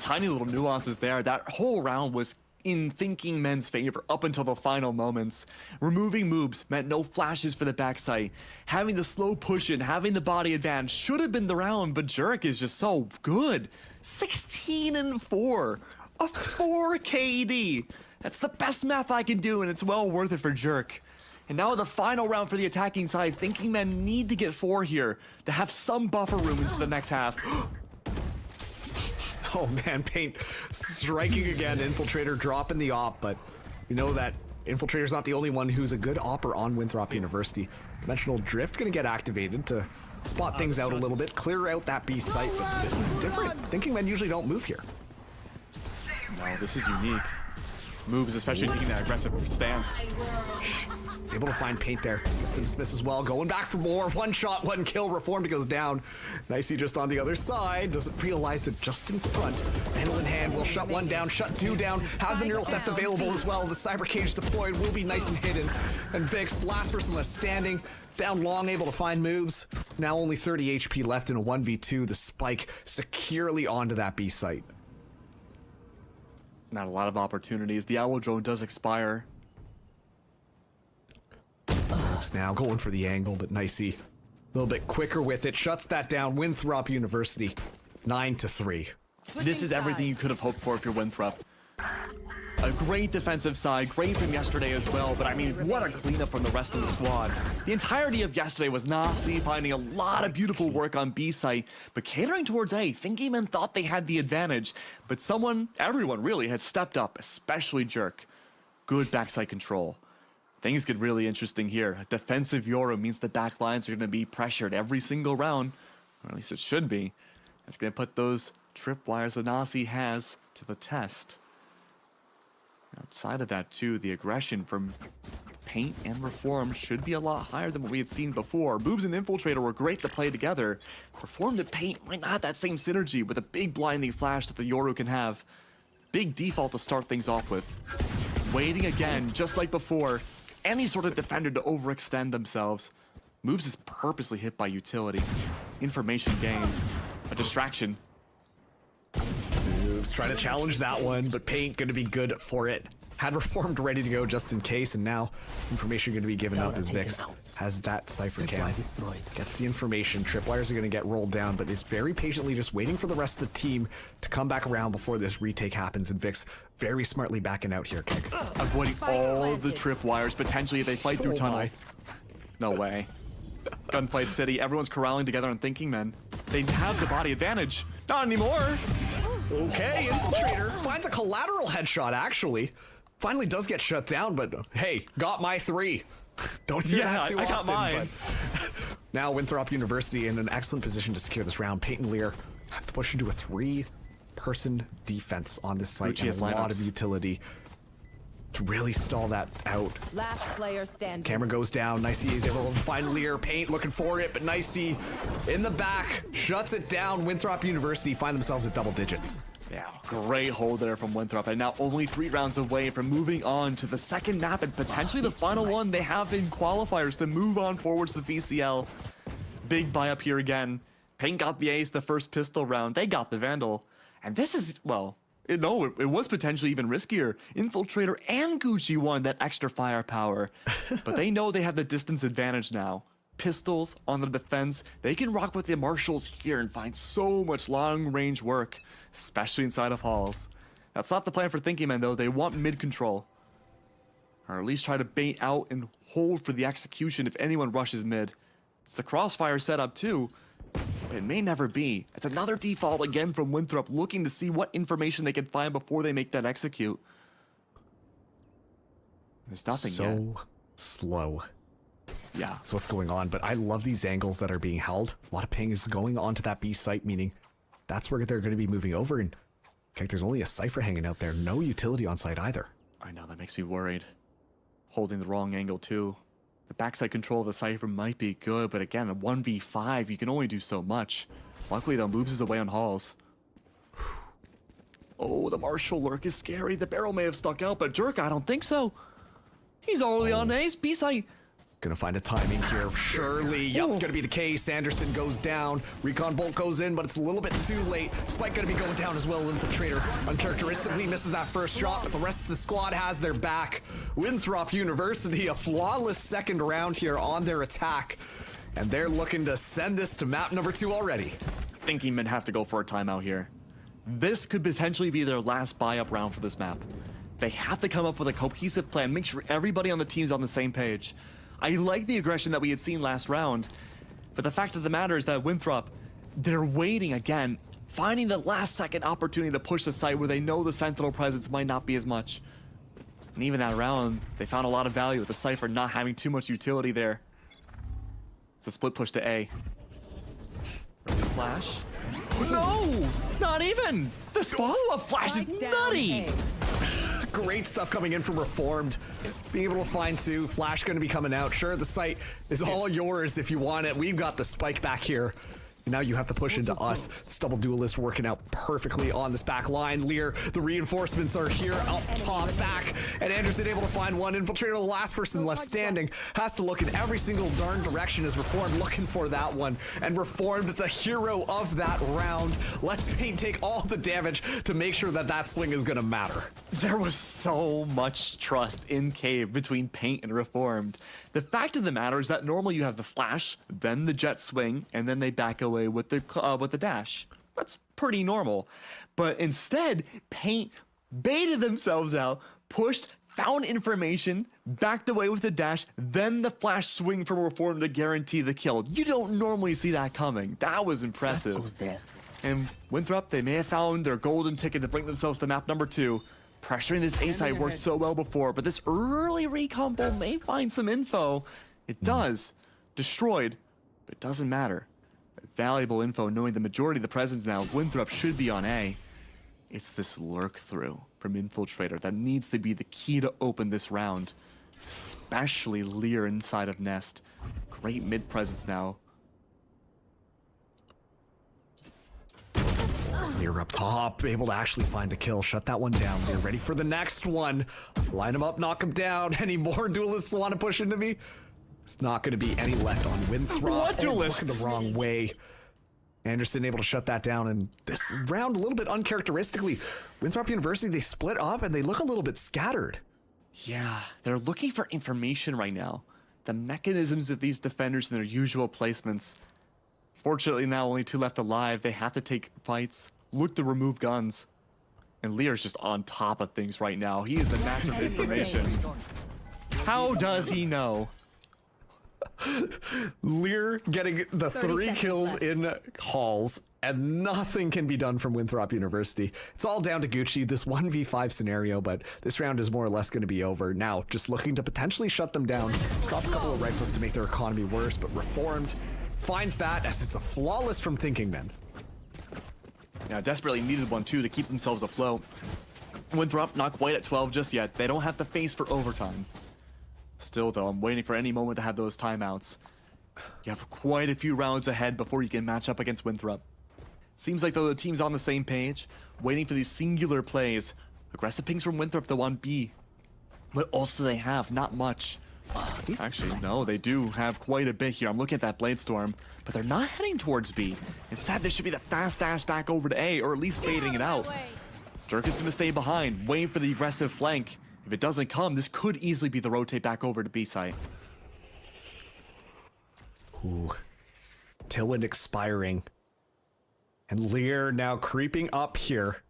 Tiny little nuances there. That whole round was in Thinking Men's favor up until the final moments. Removing moves meant no flashes for the backside. Having the slow push in, having the body advance should have been the round, but Jerk is just so good. 16-4, a 4 KD. That's the best math I can do, and it's well worth it for Jerk. And now the final round for the attacking side. Thinking Men need to get 4 here to have some buffer room into the next half. Oh man, Paint striking again. Infiltrator dropping the op, but you know that Infiltrator's not the only one who's a good opper on Winthrop University. Dimensional Drift gonna get activated to spot things out a little bit, clear out that B site, but this is different. Thinking Men usually don't move here. No, this is unique. Moves, especially taking that aggressive stance. He's able to find Paint there. Gets the dismiss as well. Going back for more. One shot, one kill. Reformed goes down. Nicey just on the other side. Doesn't realize that just in front. Handle in hand. Will shut one down. Shut 2 down. Has the neural theft available as well. The cyber cage deployed. Will be nice and hidden. And Vix, last person left standing. Down long, able to find moves. Now only 30 HP left in a 1v2. The spike securely onto that B site. Not a lot of opportunities. The Owl Drone does expire. Now going for the angle, but Nicey a little bit quicker with it. Shuts that down. Winthrop University, 9-3. This is everything you could have hoped for if you're Winthrop. A great defensive side, great from yesterday as well, but I mean, what a cleanup from the rest of the squad. The entirety of yesterday was Nasi finding a lot of beautiful work on B site, but catering towards A. Thinking Men thought they had the advantage, but everyone really had stepped up, especially Jerk. Good backside control. Things get really interesting here. Defensive Yoru means the back lines are going to be pressured every single round, or at least it should be. It's going to put those tripwires that Nasi has to the test. Outside of that too, the aggression from Paint and Reform should be a lot higher than what we had seen before. Moves and Infiltrator were great to play together. Reform and Paint might not have that same synergy with a big blinding flash that the Yoru can have. Big default to start things off with. Waiting again, just like before. Any sort of defender to overextend themselves. Moves is purposely hit by utility. Information gained. A distraction. Moves trying to challenge that one, but Paint gonna be good for it. had Reformed ready to go just in case, and now information going to be given out as taken Vix out. has that Cypher Tripwire cam. destroyed. Gets the information. Tripwires are going to get rolled down, but is very patiently just waiting for the rest of the team to come back around before this retake happens, and Vix very smartly backing out here, Kick. Avoiding all the tripwires. Potentially, if they fight through Oh tunnel. my. No way. Gunfight City. Everyone's corralling together and thinking, man. They have the body advantage. Not anymore. Okay, Infiltrator finds a collateral headshot, actually. Finally does get shut down, but hey, got my 3. Don't hear Yeah, that too I often. got mine. But now Winthrop University in an excellent position to secure this round. Peyton Lear have to push into a 3-person defense on this site, and Lucci's a lot of lineups. utility to really stall that out. Last player standing. Camera goes down. Nicey is able to find Lear. Paint looking for it, but Nicey in the back shuts it down. Winthrop University find themselves at double digits. Yeah, great hold there from Winthrop, and now only 3 rounds away from moving on to the second map and potentially the final one. They have in qualifiers to move on forwards to the VCL. Big buy up here again. Payne got the ace the first pistol round. They got the Vandal. And this is, well, it was potentially even riskier. Infiltrator and Gucci wanted that extra firepower, but they know they have the distance advantage now. Pistols on the defense. They can rock with the marshals here and find so much long-range work, especially inside of halls. That's not the plan for Thinking Men, though. They want mid control, or at least try to bait out and hold for the execution if anyone rushes mid. It's the crossfire setup too, but it may never be. It's another default again from Winthrop, looking to see what information they can find before they make that execute. There's nothing yet. So slow. Yeah. That's what's going on, but I love these angles that are being held. A lot of ping is going onto that B site, meaning that's where they're going to be moving over, and okay, there's only a Cypher hanging out there. No utility on site either. I know, that makes me worried. Holding the wrong angle too. The backside control of the Cypher might be good, but again, a 1v5, you can only do so much. Luckily though, moves his away on halls. Oh, the Marshall lurk is scary. The barrel may have stuck out, but Jerk, I don't think so. He's already on ace, B site. Gonna find a timing here, surely. Yep, gonna be the case. Anderson goes down. Recon Bolt goes in, but it's a little bit too late. Spike gonna be going down as well. Infiltrator uncharacteristically misses that first shot, but the rest of the squad has their back. Winthrop University, a flawless second round here on their attack, and they're looking to send this to map number 2 already. Thinking men have to go for a timeout here. This could potentially be their last buy-up round for this map. They have to come up with a cohesive plan, make sure everybody on the team's on the same page. I like the aggression that we had seen last round, but the fact of the matter is that Winthrop, they're waiting again, finding the last-second opportunity to push the site where they know the Sentinel presence might not be as much. And even that round, they found a lot of value with the Cypher not having too much utility there. It's a split push to A. Early flash. No! Not even! This follow-up flash is Strike down nutty! A. Great stuff coming in from Reformed. Being able to find 2. Flash going to be coming out. Sure, the site is all yours if you want it. We've got the spike back here. And now you have to push into us. It's double duelist working out perfectly on this back line. Lear, the reinforcements are here up top back. And Anderson able to find one. Infiltrator, the last person left standing, has to look in every single darn direction as Reformed looking for that one. And Reformed, the hero of that round, lets Paint take all the damage to make sure that that swing is going to matter. There was so much trust in Cave between Paint and Reformed. The fact of the matter is that normally you have the flash, then the jet swing, and then they back away with the dash. That's pretty normal. But instead, Paint baited themselves out, pushed, found information, backed away with the dash, then the flash swing from Reformed to guarantee the kill. You don't normally see that coming. That was impressive. Goes there. And Winthrop, they may have found their golden ticket to bring themselves to map number 2. Pressuring this A site worked so well before, but this early recon bull may find some info. It does. Destroyed, but it doesn't matter. Valuable info knowing the majority of the presence now of Winthrop should be on A. It's this lurk through from Infiltrator that needs to be the key to open this round. Especially Lear inside of Nest. Great mid presence now. Lear up top, able to actually find the kill. Shut that one down. They're ready for the next one. Line him up, knock him down. Any more duelists want to push into me? It's not going to be any left on Winthrop. What duelists? Looking the wrong way. Anderson able to shut that down, and this round a little bit uncharacteristically. Winthrop University, they split up and they look a little bit scattered. Yeah, they're looking for information right now. The mechanisms of these defenders in their usual placements. Fortunately, now only 2 left alive. They have to take fights, look to remove guns. And Lear's just on top of things right now. He is the master of information. How does he know? Lear getting the 3 kills left. in halls, and nothing can be done from Winthrop University. It's all down to Gucci, this 1v5 scenario, but this round is more or less going to be over. Now, just looking to potentially shut them down. Drop a couple of rifles to make their economy worse, but Reformed finds that as it's a flawless from Thinking Men. Yeah, desperately needed one too to keep themselves afloat. Winthrop not quite at 12 just yet. They don't have the face for overtime. Still though, I'm waiting for any moment to have those timeouts. You have quite a few rounds ahead before you can match up against Winthrop. Seems like though the team's on the same page, waiting for these singular plays. Aggressive pings from Winthrop though on B. What else do they have? Not much. Actually, no, they do have quite a bit here. I'm looking at that Blade Storm, but they're not heading towards B. Instead, this should be the fast dash back over to A, or at least fading it out. Jerk is going to stay behind, waiting for the aggressive flank. If it doesn't come, this could easily be the rotate back over to B site. Ooh. Tailwind expiring. And Lear now creeping up here.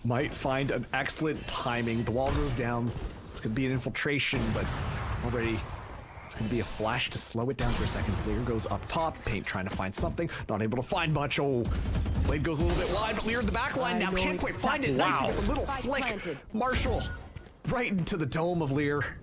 Might find an excellent timing. The wall goes down. It's going to be an infiltration, but already it's going to be a flash to slow it down for a second. Lear goes up top. Paint trying to find something. Not able to find much. Oh, Blade goes a little bit wide, but Lear in the back line now can't quite find it. Nice with a little flick. Planted. Marshall right into the dome of Lear.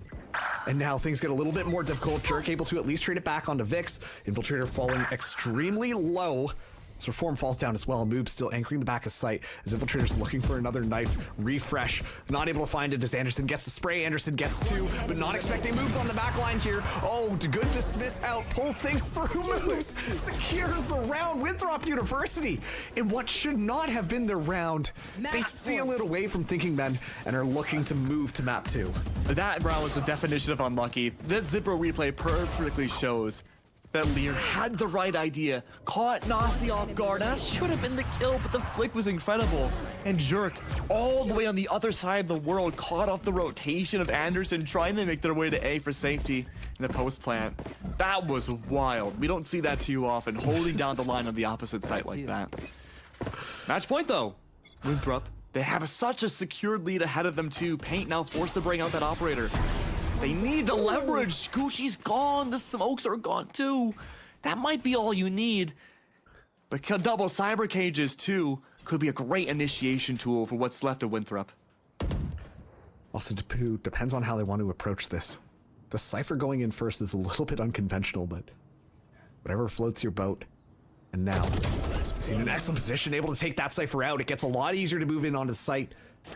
And now things get a little bit more difficult. Jerk able to at least trade it back onto Vix. Infiltrator falling extremely low. As Reform falls down as well. Moob still anchoring the back of sight as Infiltrator's looking for another knife. Refresh. Not able to find it as Anderson gets the spray. Anderson gets 2, but not expecting moves on the back line here. Oh, good dismiss out. Pulls things through. Moves. Secures the round. Winthrop University in what should not have been their round. They steal it away from Thinking Men and are looking to move to map 2. That round was the definition of unlucky. This Zipro replay perfectly shows that Lear had the right idea, caught Nasi off guard. That should have been the kill, but the flick was incredible. And Jerk, all the way on the other side of the world, caught off the rotation of Anderson, trying to make their way to A for safety in the post plant. That was wild. We don't see that too often, holding down the line on the opposite site like that. Match point though. Winthrop, they have such a secured lead ahead of them too. Paint now forced to bring out that operator. They need the leverage. Gucci's gone. The smokes are gone too. That might be all you need. But double cyber cages too could be a great initiation tool for what's left of Winthrop. Also, depends on how they want to approach this. The Cypher going in first is a little bit unconventional, but whatever floats your boat. And now, he's in an excellent position, able to take that Cypher out. It gets a lot easier to move in onto the site.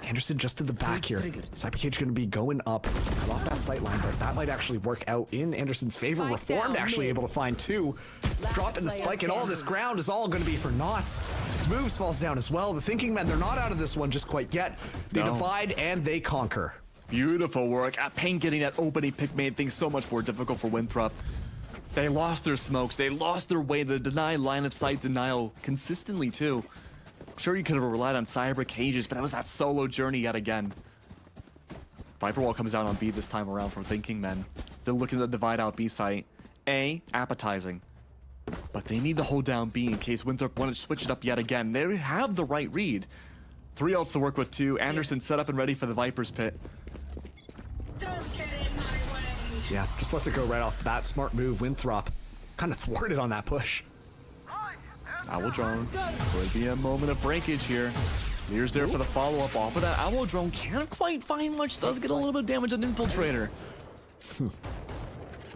Anderson just to the back here. Cyber Cage going to be going up, cut off that sight line, but that might actually work out in Anderson's favor. Reformed actually able to find 2. Dropping the spike, and all this ground is all going to be for Knots. His moves falls down as well. The Thinking Men, they're not out of this one just quite yet. They divide and they conquer. Beautiful work. Pain getting that opening pick made things so much more difficult for Winthrop. They lost their smokes. They lost their way. The denied line of sight denial consistently too. Sure, you could have relied on cyber cages, but that was that solo journey yet again. Viper Wall comes out on B this time around from Thinking Men. They're looking to divide out B site. A, appetizing. But they need to hold down B in case Winthrop wanted to switch it up yet again. They have the right read. 3 ults to work with too. Anderson set up and ready for the Viper's pit. Yeah, just lets it go right off the bat. Smart move. Winthrop kind of thwarted on that push. Owl drone. Could be a moment of breakage here. Lear's there for the follow-up off of that. Owl drone can't quite find much. Does get a little bit of damage on Infiltrator.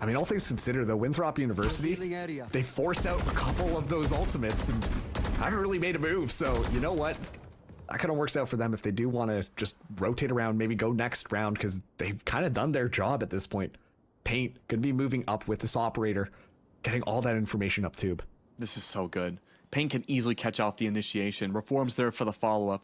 I mean, all things considered, though, Winthrop University, they force out a couple of those ultimates and haven't really made a move. So, you know what? That kind of works out for them if they do want to just rotate around, maybe go next round, because they've kind of done their job at this point. Paint going to be moving up with this operator, getting all that information up tube. This is so good. Pain can easily catch off the initiation. Reform's there for the follow-up.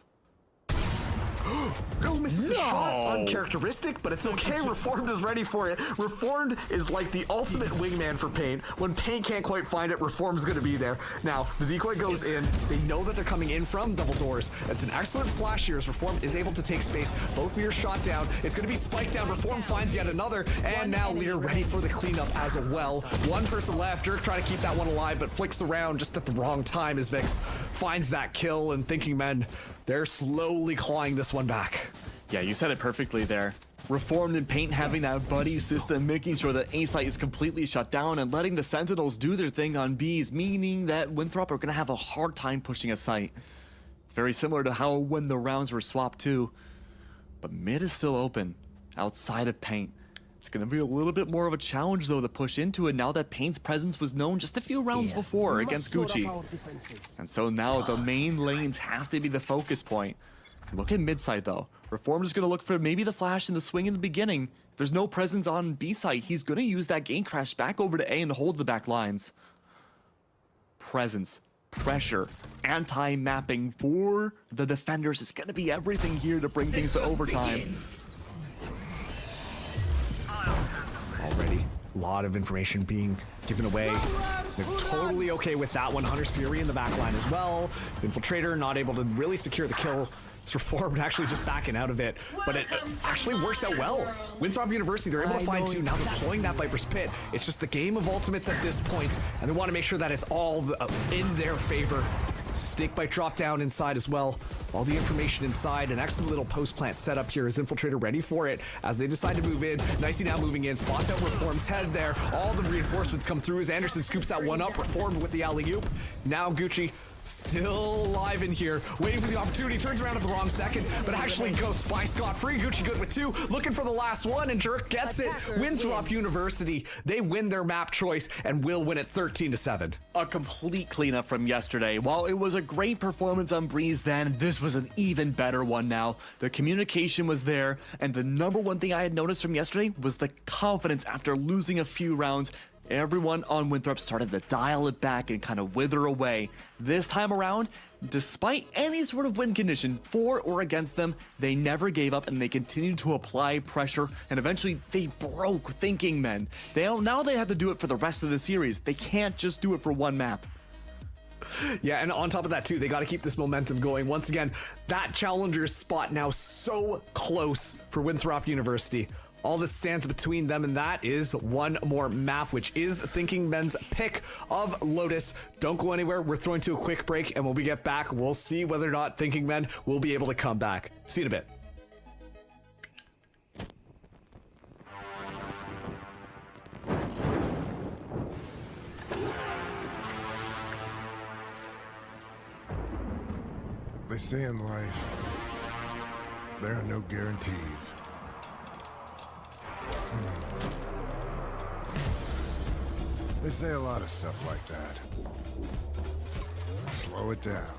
No, misses the shot. Uncharacteristic, but it's okay. Reformed is ready for it. Reformed is like the ultimate wingman for Paint. When Paint can't quite find it, Reformed's gonna be there. Now, the decoy goes in. They know that they're coming in from double doors. It's an excellent flash here as Reformed is able to take space. Both Lear shot down. It's gonna be spiked down. Reformed finds yet another, and now Lear ready for the cleanup as well. One person left. Dirk trying to keep that one alive, but flicks around just at the wrong time as Vix finds that kill, and Thinking Men, they're slowly clawing this one back. Yeah, you said it perfectly there. Reformed and Paint having that buddy system, making sure that A site is completely shut down and letting the Sentinels do their thing on Bs, meaning that Winthrop are going to have a hard time pushing a site. It's very similar to how when the rounds were swapped too. But mid is still open, outside of Paint. It's going to be a little bit more of a challenge though to push into it now that Paint's presence was known just a few rounds before against Gucci. And so now the main lanes have to be the focus point. Look at mid side though. Reformed is going to look for maybe the flash and the swing in the beginning. If there's no presence on B side, he's going to use that gate crash back over to A and hold the back lines. Presence, pressure, anti-mapping for the defenders is going to be everything here to bring things to overtime. Already, a lot of information being given away. They're totally okay with that one. Hunter's Fury in the back line as well. Infiltrator not able to really secure the kill. It's Reformed actually just backing out of it, but it actually works out well. Winthrop University, they're able to find two. Now they're pulling that Viper's Pit. It's just the game of ultimates at this point, and they want to make sure that it's all in their favor. Snakebite drop down inside as well. All the information inside. An excellent little post plant setup here. Is Infiltrator ready for it as they decide to move in? Nicey now moving in. Spots out Reform's head there. All the reinforcements come through as Anderson scoops that one up. Reformed with the alley-oop. Now Gucci still alive in here, waiting for the opportunity, turns around at the wrong second, but actually goes by scot-free. Gucci good with two, looking for the last one, and Jerk gets it. Winthrop University, they win their map choice and will win it 13-7. A complete cleanup from yesterday. While it was a great performance on Breeze then, this was an even better one now. The communication was there, and the number one thing I had noticed from yesterday was the confidence after losing a few rounds. Everyone on Winthrop started to dial it back and kind of wither away. This time around, despite any sort of win condition for or against them, they never gave up and they continued to apply pressure, and eventually they broke Thinking Men. Now they have to do it for the rest of the series. They can't just do it for one map. Yeah, and on top of that too, they got to keep this momentum going. Once again, that challenger's spot now so close for Winthrop University. All that stands between them and that is one more map, which is Thinking Men's pick of Lotus. Don't go anywhere. We're throwing to a quick break, and when we get back, we'll see whether or not Thinking Men will be able to come back. See you in a bit. They say in life, there are no guarantees. They say a lot of stuff like that. Slow it down.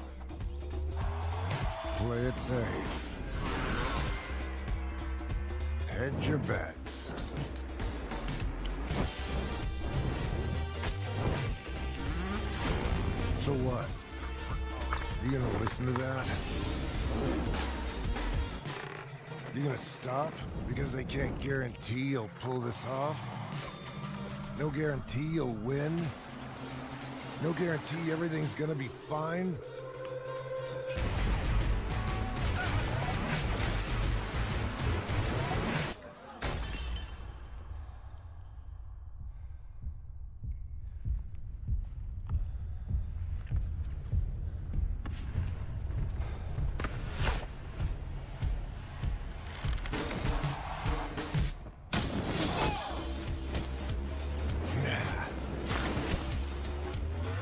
Play it safe. Hedge your bets. So what? You gonna listen to that? You gonna stop because they can't guarantee you'll pull this off? No guarantee you'll win? No guarantee everything's gonna be fine?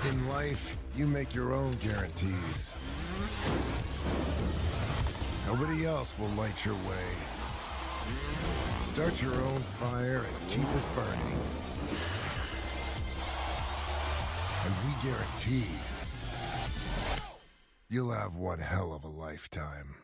In life, you make your own guarantees. Nobody else will light your way. Start your own fire and keep it burning. And we guarantee you'll have one hell of a lifetime.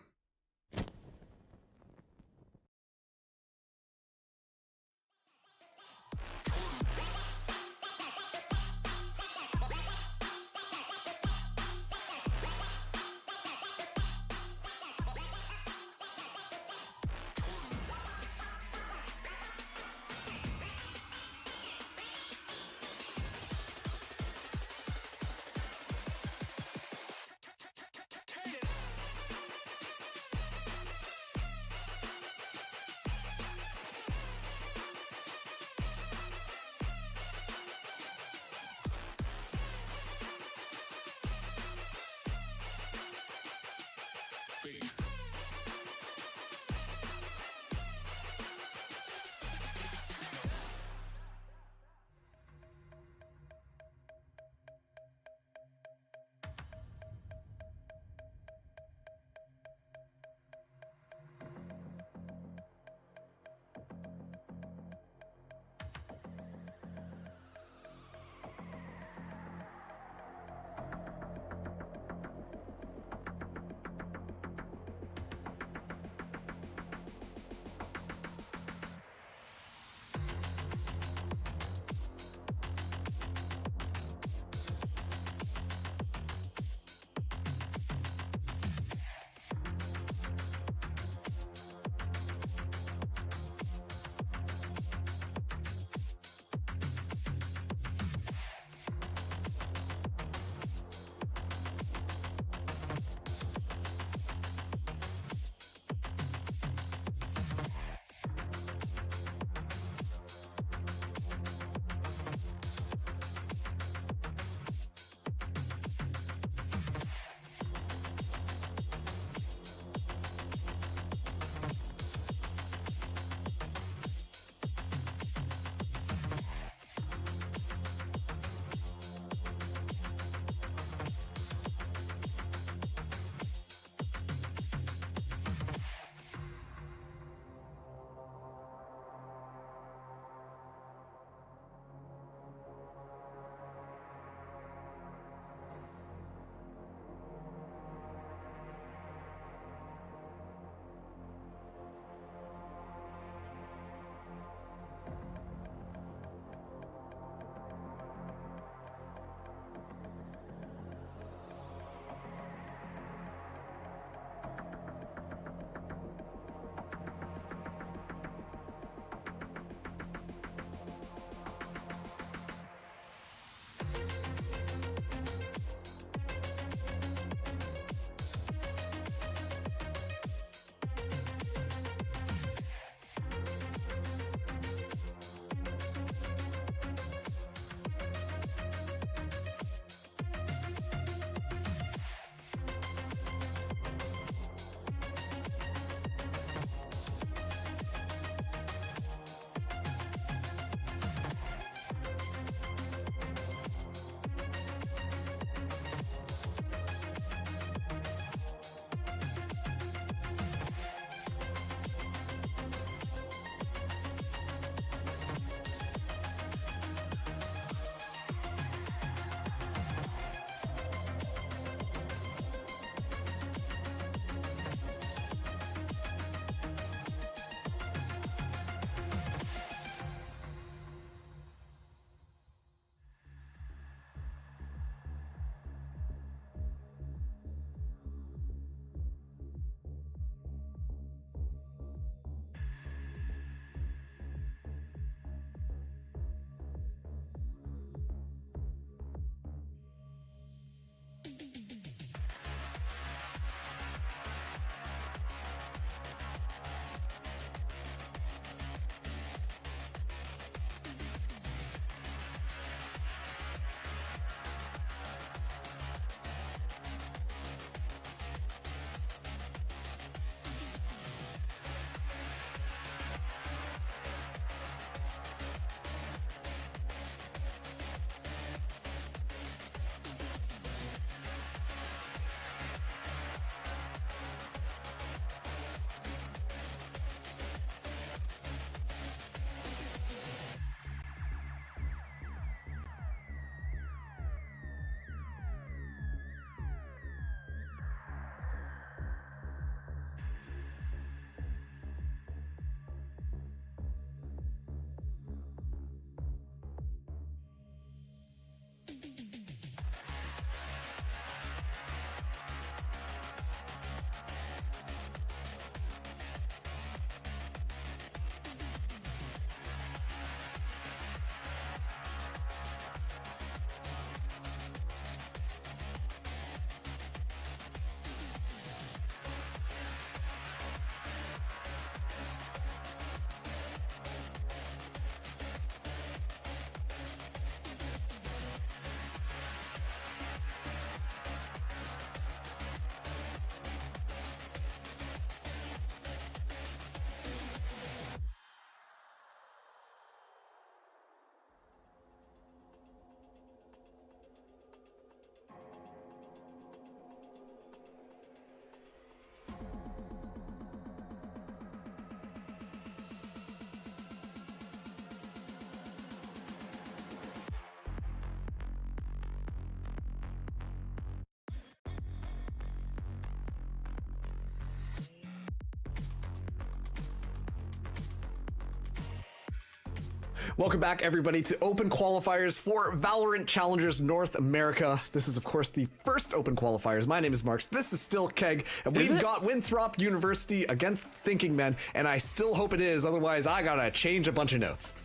Welcome back, everybody, to Open Qualifiers for Valorant Challengers North America. This is, of course, the first Open Qualifiers. My name is Marks. This is still Keg, and we've got Winthrop University against Thinking Men, and I still hope it is. Otherwise, I gotta change a bunch of notes.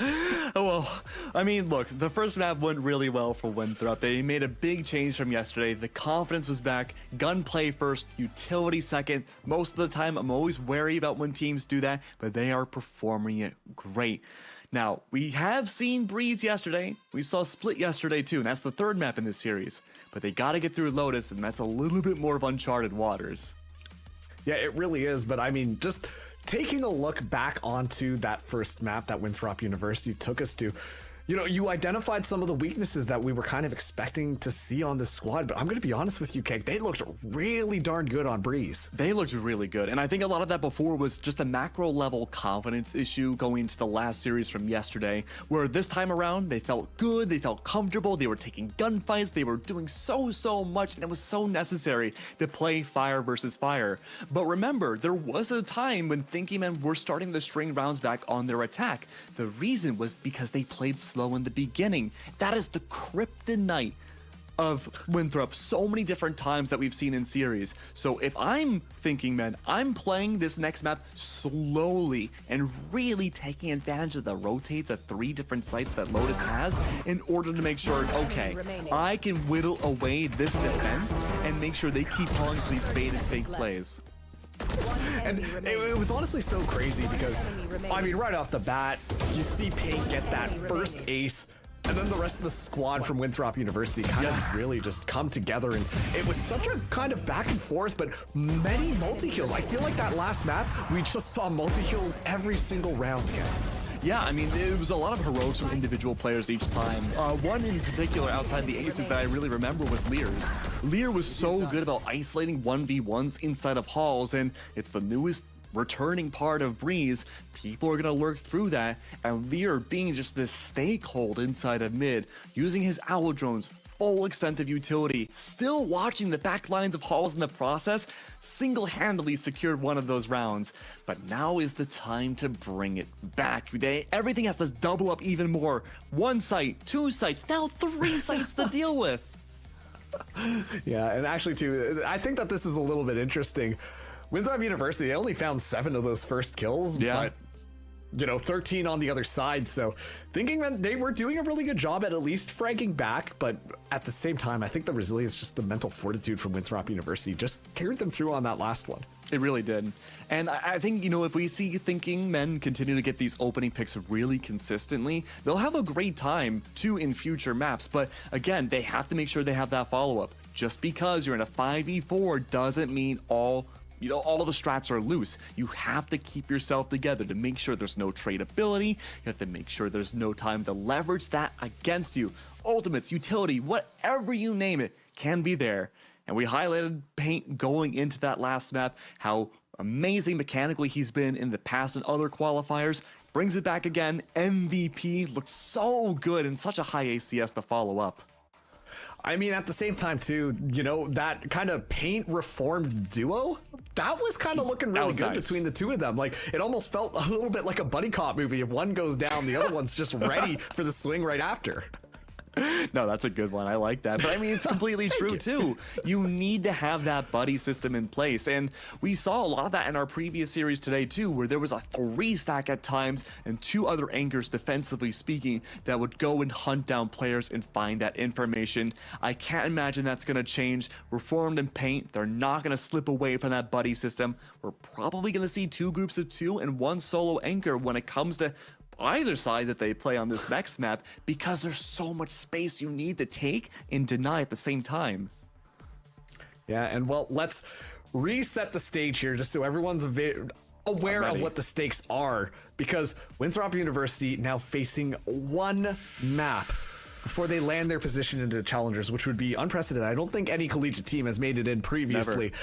Oh, well, I mean, look, the first map went really well for Winthrop. They made a big change from yesterday. The confidence was back. Gunplay first, utility second. Most of the time, I'm always wary about when teams do that, but they are performing it great. Now, we have seen Breeze yesterday. We saw Split yesterday too, and that's the third map in this series. But they gotta get through Lotus, and that's a little bit more of uncharted waters. Yeah, it really is, but I mean, just taking a look back onto that first map that Winthrop University took us to, you know, you identified some of the weaknesses that we were kind of expecting to see on this squad, but I'm going to be honest with you, Keg, they looked really darn good on Breeze. They looked really good, and I think a lot of that before was just a macro level confidence issue going into the last series from yesterday, where this time around they felt good, they felt comfortable, they were taking gunfights, they were doing so much, and it was so necessary to play fire versus fire. But remember, there was a time when Thinking Men were starting to string rounds back on their attack. The reason was because they played slow in the beginning. That is the kryptonite of Winthrop so many different times that we've seen in series. So if I'm Thinking Men, I'm playing this next map slowly and really taking advantage of the rotates at 3 different sites that Lotus has in order to make sure, okay, I can whittle away this defense and make sure they keep falling for these baited fake plays. And it was honestly so crazy because, I mean, right off the bat, you see Paint get that first ace, and then the rest of the squad from Winthrop University kind of really just come together, and it was such a kind of back and forth, but many multi-kills. I feel like that last map, we just saw multi-kills every single round again. Yeah, I mean, it was a lot of heroics from individual players each time. One in particular outside the aces that I really remember was Lear's. Lear was so good about isolating 1v1s inside of halls, and it's the newest returning part of Breeze. People are going to lurk through that, and Lear being just this stakehold inside of mid, using his owl drones, full extent of utility, still watching the back lines of halls in the process, single-handedly secured one of those rounds. But now is the time to bring it back. Everything has to double up even more. 1 site, 2 sites, now 3 sites to deal with. Yeah, and actually too, I think that this is a little bit interesting. Winthrop University, they only found 7 of those first kills, but you know, 13 on the other side. So Thinking that they were doing a really good job at least fragging back, but at the same time, I think the resilience, just the mental fortitude from Winthrop University just carried them through on that last one. It really did. And I think, you know, if we see Thinking Men continue to get these opening picks really consistently, they'll have a great time too in future maps. But again, they have to make sure they have that follow-up. Just because you're in a 5v4 doesn't mean all the strats are loose. You have to keep yourself together to make sure there's no tradability. You have to make sure there's no time to leverage that against you. Ultimates, utility, whatever you name it, can be there. And we highlighted Paint going into that last map, how amazing mechanically he's been in the past and other qualifiers. Brings it back again. MVP looked so good and such a high ACS to follow up. I mean, at the same time, too, you know, that kind of Paint reformed duo, that was kind of looking really good between the two of them. Like, it almost felt a little bit like a buddy cop movie. If one goes down, the other one's just ready for the swing right after. No, that's a good one. I like that. But I mean, it's completely true too. You need to have that buddy system in place. And we saw a lot of that in our previous series today too, where there was a 3-stack at times and 2 other anchors, defensively speaking, that would go and hunt down players and find that information. I can't imagine that's going to change. Reformed and Paint, they're not going to slip away from that buddy system. We're probably going to see 2 groups of 2 and 1 solo anchor when it comes to either side that they play on this next map, because there's so much space you need to take and deny at the same time. Yeah, and well, let's reset the stage here just so everyone's aware of what the stakes are, because Winthrop University now facing 1 map before they land their position into challengers, which would be unprecedented. I don't think any collegiate team has made it in previously. Never.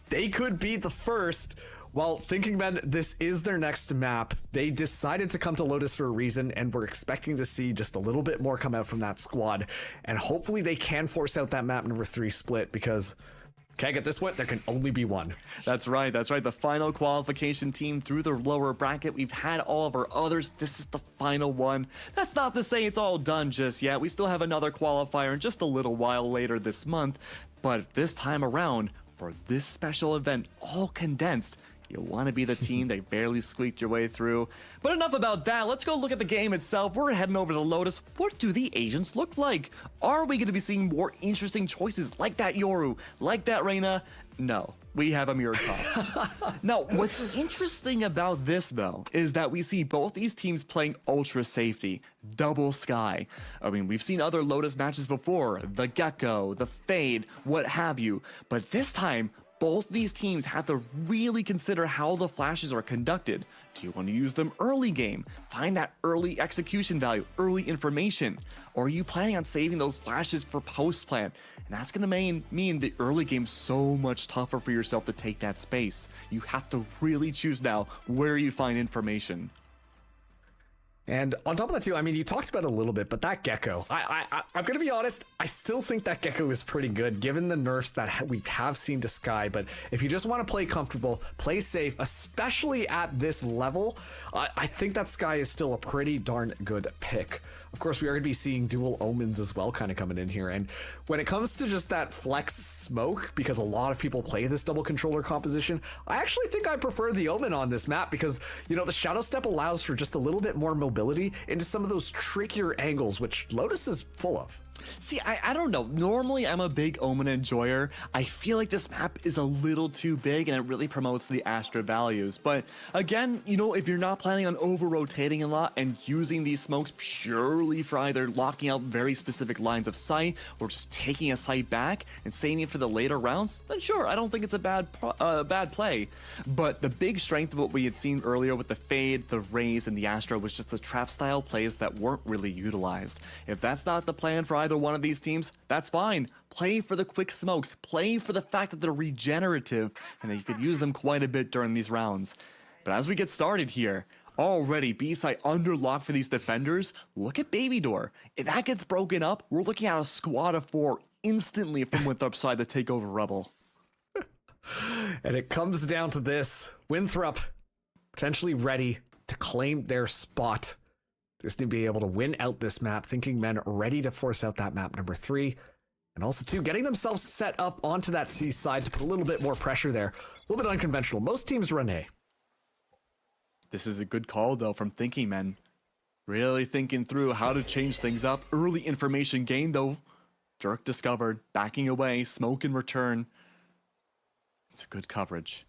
They could be the first. Well, Thinking Men, this is their next map. They decided to come to Lotus for a reason, and we're expecting to see just a little bit more come out from that squad. And hopefully they can force out that map number 3 split, because Okay, at this point, there can only be one. That's right. The final qualification team through the lower bracket. We've had all of our others. This is the final one. That's not to say it's all done just yet. We still have another qualifier in just a little while later this month. But this time around, for this special event, all condensed, you want to be the team that barely squeaked your way through. But enough about that. Let's go look at the game itself. We're heading over to Lotus. What do the agents look like? Are we going to be seeing more interesting choices like that Yoru, like that Reyna? No, we have a mirror top. Now, what's interesting about this, though, is that we see both these teams playing ultra safety, double sky. I mean, we've seen other Lotus matches before, the Gecko, the Fade, what have you. But this time, both these teams have to really consider how the flashes are conducted. Do you want to use them early game? Find that early execution value, early information? Or are you planning on saving those flashes for post-plan? And that's going to mean the early game so much tougher for yourself to take that space. You have to really choose now where you find information. And on top of that too, I mean, you talked about it a little bit, but that Gecko, I'm going to be honest, I still think that Gecko is pretty good given the nerfs that we have seen to Sky. But if you just want to play comfortable, play safe, especially at this level, I think that Sky is still a pretty darn good pick. Of course, we are going to be seeing dual omens as well kind of coming in here. And when it comes to just that flex smoke, because a lot of people play this double controller composition, I actually think I prefer the omen on this map because, you know, the shadow step allows for just a little bit more mobility into some of those trickier angles, which Lotus is full of. See, I don't know. Normally, I'm a big Omen enjoyer. I feel like this map is a little too big and it really promotes the Astra values. But again, you know, if you're not planning on over-rotating a lot and using these smokes purely for either locking out very specific lines of sight or just taking a sight back and saving it for the later rounds, then sure, I don't think it's a bad play. But the big strength of what we had seen earlier with the Fade, the Raze, and the Astra was just the trap-style plays that weren't really utilized. If that's not the plan for either one of these teams, that's fine. Play for the quick smokes, play for the fact that they're regenerative and that you could use them quite a bit during these rounds. But as we get started here, already B-side under lock for these defenders. Look at Baby Door. If that gets broken up, we're looking at a squad of 4 instantly from Winthrop side to take over Rebel. And it comes down to this. Winthrop potentially ready to claim their spot. Just to be able to win out this map. Thinking Men ready to force out that map number 3. And also, too, getting themselves set up onto that C side to put a little bit more pressure there. A little bit unconventional. Most teams run A. This is a good call, though, from Thinking Men. Really thinking through how to change things up. Early information gained, though. Jerk discovered. Backing away. Smoke in return. It's a good coverage.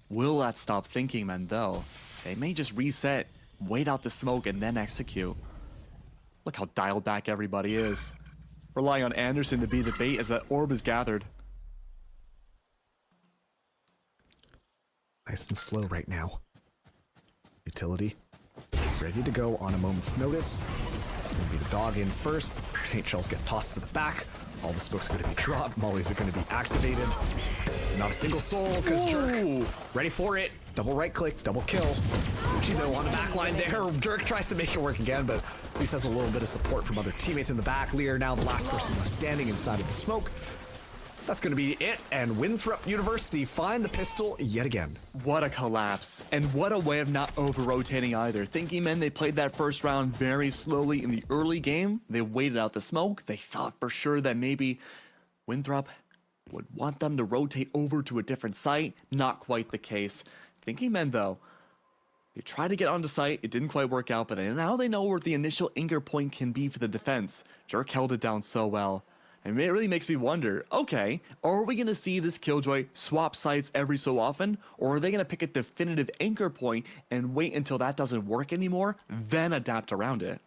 Will that stop Thinking Men, though? They may just reset, wait out the smoke, and then execute. Look how dialed back everybody is. Relying on Anderson to be the bait as that orb is gathered. Nice and slow right now. Utility ready to go on a moment's notice. It's going to be the dog in first. Paint shells get tossed to the back. All the smoke's going to be dropped. Mollies are going to be activated. Not a single soul because Jerk ready for it. Double right click, double kill. Uchi though on the back line there. Jerk tries to make it work again, but at least has a little bit of support from other teammates in the back. Lear now the last person left standing inside of the smoke. That's going to be it, and Winthrop University find the pistol yet again. What a collapse, and what a way of not over-rotating either. Thinking Men, they played that first round very slowly in the early game. They waited out the smoke. They thought for sure that maybe Winthrop would want them to rotate over to a different site. Not quite the case. Thinking Men, though, they tried to get onto site. It didn't quite work out, but now they know where the initial anchor point can be for the defense. Jerk held it down so well. And it really makes me wonder, okay, are we going to see this Killjoy swap sites every so often? Or are they going to pick a definitive anchor point and wait until that doesn't work anymore, then adapt around it?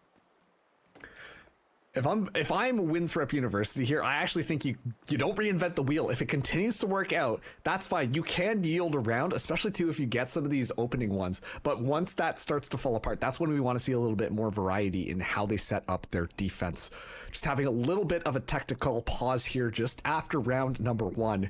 If I'm Winthrop University here, I actually think you don't reinvent the wheel. If it continues to work out, that's fine. You can yield around, especially too if you get some of these opening ones. But once that starts to fall apart, that's when we want to see a little bit more variety in how they set up their defense. Just having a little bit of a technical pause here just after round number 1.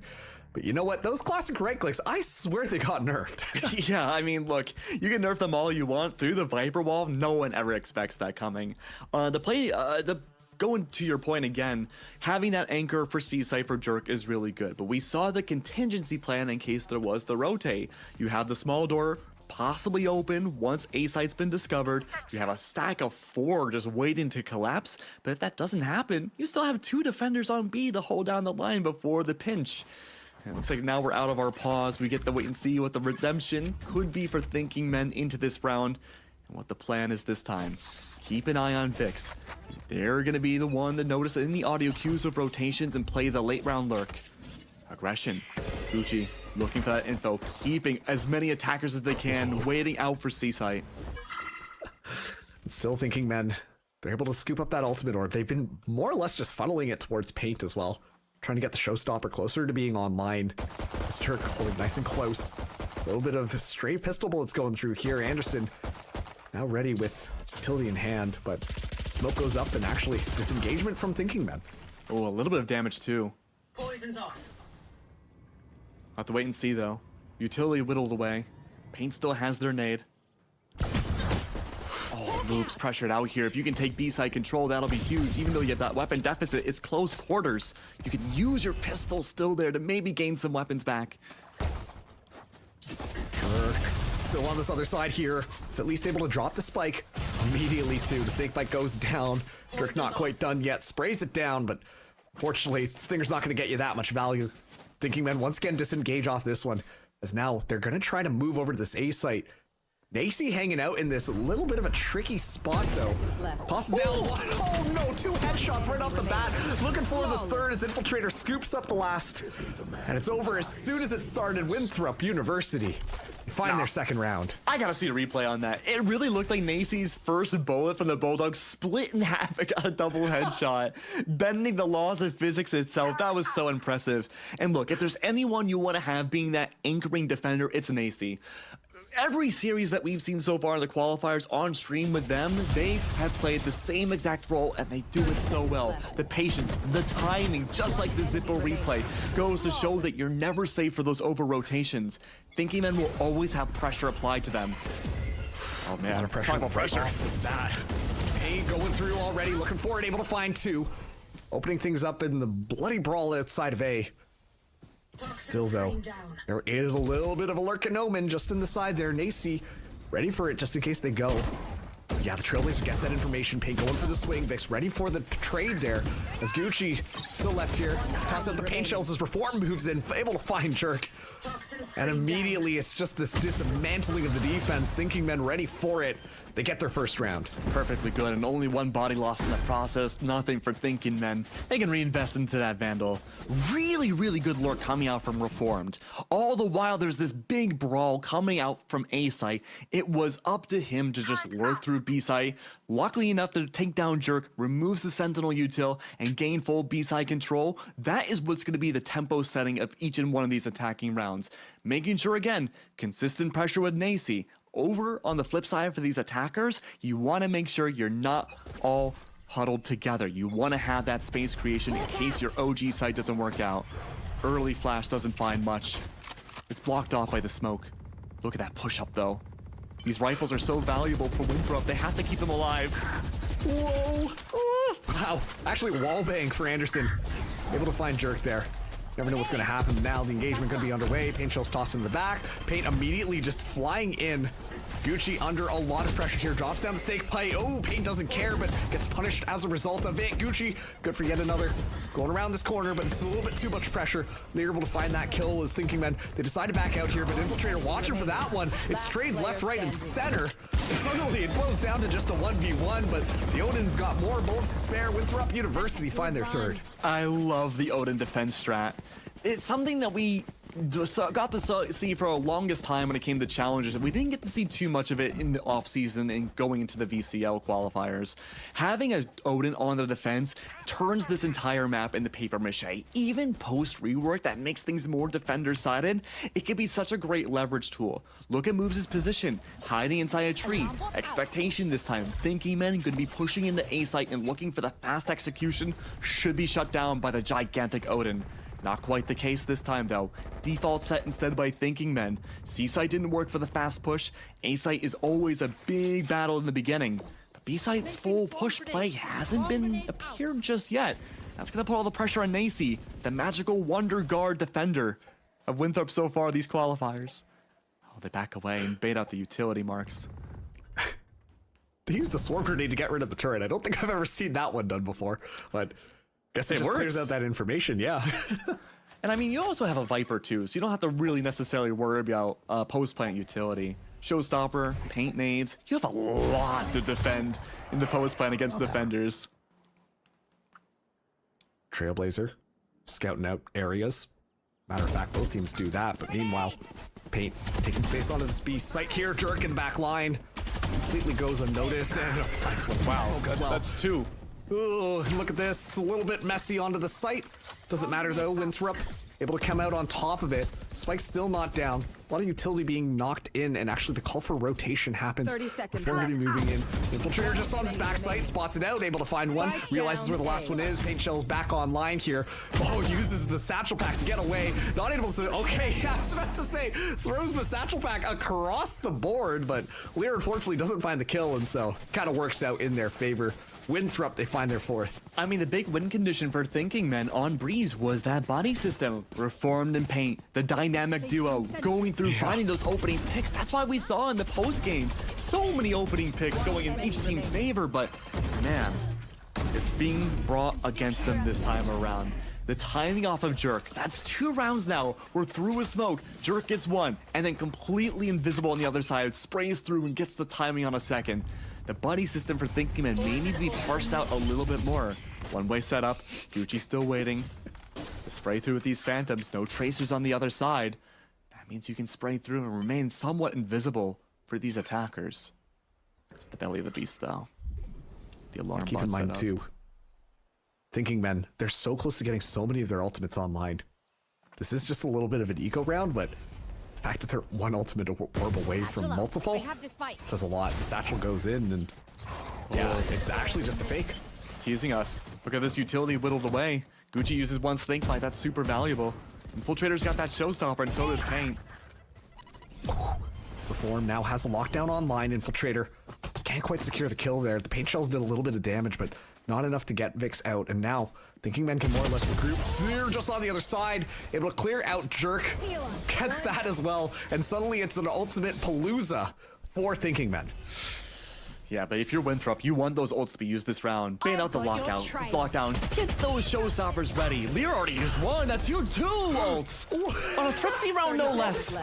But you know what? Those classic right clicks, I swear they got nerfed. Yeah, I mean, look, you can nerf them all you want through the Viper Wall. No one ever expects that coming. The going to your point again, having that anchor for C-Site for Jerk is really good, but we saw the contingency plan in case there was the rotate. You have the small door possibly open once A-Site's been discovered. You have a stack of 4 just waiting to collapse, but if that doesn't happen, you still have 2 defenders on B to hold down the line before the pinch. It looks like now we're out of our pause. We get to wait and see what the redemption could be for Thinking Men into this round and what the plan is this time. Keep an eye on Vix. They're going to be the one to notice in the audio cues of rotations and play the late round lurk. Aggression. Gucci looking for that info, keeping as many attackers as they can, waiting out for C-Site. Still Thinking Men, they're able to scoop up that ultimate orb. They've been more or less just funneling it towards Paint as well, trying to get the showstopper closer to being online. This Jerk holding nice and close. A little bit of stray pistol bullets going through here. Anderson now ready with utility in hand, but smoke goes up and actually disengagement from Thinking Men. Oh, a little bit of damage too. Poison's off. I'll have to wait and see though. Utility whittled away. Paint still has their nade. Oh, Moob's pressured out here. If you can take B-side control, that'll be huge. Even though you have that weapon deficit, it's close quarters. You can use your pistol still there to maybe gain some weapons back. Jerk still on this other side here. Is at least able to drop the spike immediately too. The snake bite goes down. Jerk not quite done yet. Sprays it down, but fortunately, Stinger's not going to get you that much value. Thinking Men once again disengage off this one, as now they're going to try to move over to this A site. Nacy hanging out in this little bit of a tricky spot though. Tosses down one. Oh no, 2 headshots right off the bat. Looking for the third as Infiltrator scoops up the last. And it's over as soon as it started. Winthrop University find their second round. I gotta see a replay on that. It really looked like Nacy's first bullet from the Bulldog split in half. It got a double headshot, bending the laws of physics itself. That was so impressive. And look, if there's anyone you want to have being that anchoring defender, it's Nacy. Every series that we've seen so far in the qualifiers on stream with them, they have played the same exact role and they do it so well. The patience, the timing, just like the Zippo replay, goes to show that you're never safe for those over rotations. Thinking Men will always have pressure applied to them. Oh man, A lot of pressure. talk about pressure. Off that. Pain going through already, looking for it, able to find 2. Opening things up in the bloody brawl outside of A. Still though, there is a little bit of a lurking omen just in the side there. Nacy ready for it just in case they go. Yeah, the Trailblazer gets that information. Paint going for the swing. Vix ready for the trade there as Gucci still left here. Toss out the paint shells as Reform moves in, able to find Jerk. And immediately it's just this dismantling of the defense. Thinking Men ready for it. They get their first round. Perfectly good, and only 1 body lost in the process. Nothing for Thinking Men. They can reinvest into that Vandal. Really, really good lure coming out from Reformed. All the while, there's this big brawl coming out from A site. It was up to him to just lurk through B site. Luckily enough to take down Jerk, removes the Sentinel util, and gain full B side control. That is what's going to be the tempo setting of each and one of these attacking rounds. Making sure, again, consistent pressure with Nacy. Over on the flip side for these attackers, you want to make sure you're not all huddled together. You want to have that space creation in case your OG site doesn't work out. Early flash doesn't find much. It's blocked off by the smoke. Look at that push-up, though. These rifles are so valuable for Winthrop. They have to keep them alive. Whoa! Oh. Wow, actually wallbang for Anderson. Able to find Jerk there. Never know what's going to happen now. The engagement could be underway. Paint shells tossed in the back. Paint immediately just flying in. Gucci under a lot of pressure here. Drops down the stake pipe. Oh, Paint doesn't care, but gets punished as a result of it. Gucci, good for yet another. Going around this corner, but it's a little bit too much pressure. They're able to find that kill as Thinking Men. They decide to back out here, but Infiltrator watching for that one. It's trades left, right, and center. And suddenly it blows down to just a 1v1, but the Odin's got more bullets to spare. Winthrop University find their third. I love the Odin defense strat. It's something that we got to see for a longest time when it came to challenges. We didn't get to see too much of it in the offseason and going into the VCL qualifiers. Having a Odin on the defense turns this entire map into paper mache. Even post rework that makes things more defender-sided, it can be such a great leverage tool. Look at Moves' position, hiding inside a tree. Expectation this time, Thinking Men could be pushing into A site and looking for the fast execution, should be shut down by the gigantic Odin. Not quite the case this time though. Default set instead by Thinking Men. C-site didn't work for the fast push. A-site is always a big battle in the beginning. But B-Side's full push play hasn't been appeared just yet. That's gonna put all the pressure on Nacy, the magical wonder guard defender of Winthrop so far these qualifiers. Oh, they back away and bait out the utility marks. They used a swarm grenade to get rid of the turret. I don't think I've ever seen that one done before, but guess it just clears out that information, yeah. And I mean, you also have a Viper too, so you don't have to really necessarily worry about post-plant utility. Showstopper, paint nades, you have a lot to defend in the post-plant against defenders. Trailblazer, scouting out areas. Matter of fact, both teams do that, but meanwhile, Paint taking space onto this B site here. Jerk in the back line completely goes unnoticed, and finds one smoke as well. That's two. Oh, look at this. It's a little bit messy onto the site. Doesn't matter though. Winthrop able to come out on top of it. Spike's still not down. A lot of utility being knocked in, and actually the call for rotation happens 30 seconds before left. moving in. Infiltrator just on this back site, spots it out, able to find one, realizes where the last one is. Paint Shell's back online here. Oh, uses the satchel pack to get away. Not able to, okay, I was about to say, throws the satchel pack across the board, but Lear unfortunately doesn't find the kill, and so kind of works out in their favor. Winthrop, they find their fourth. I mean, the big win condition for Thinking Men on Breeze was that body system. Reformed and Paint, the dynamic duo, going through finding those opening picks. That's why we saw in the post game so many opening picks going in each team's favor, but man, it's being brought against them this time around. The timing off of Jerk, that's 2 rounds now. We're through a smoke, Jerk gets one, and then completely invisible on the other side, sprays through and gets the timing on a second. The buddy system for Thinking Men may need to be parsed out a little bit more. One-way setup, Gucci still waiting. The spray through with these phantoms, no tracers on the other side. That means you can spray through and remain somewhat invisible for these attackers. It's the belly of the beast though. The alarm Keep bot in mind setup. too, Thinking Men, they're so close to getting so many of their ultimates online. This is just a little bit of an eco round, but the fact that they're one ultimate orb away from multiple says a lot. The satchel goes in, and yeah, it's actually just a fake. Teasing us. Look at this utility whittled away. Gucci uses one snake bite, that's super valuable. Infiltrator's got that showstopper, and so does Paint. Reform now has the lockdown online. Infiltrator can't quite secure the kill there. The paint shells did a little bit of damage, but not enough to get Vix out. And now Thinking Men can more or less regroup. They're just on the other side, able to clear out Jerk. Gets that as well, and suddenly it's an ultimate palooza for Thinking Men. Yeah, but if you're Winthrop, you want those ults to be used this round. Bait out the lockdown. Get those showstoppers ready. Lear already used one. That's you 2 ults. On a thrifty round, no less.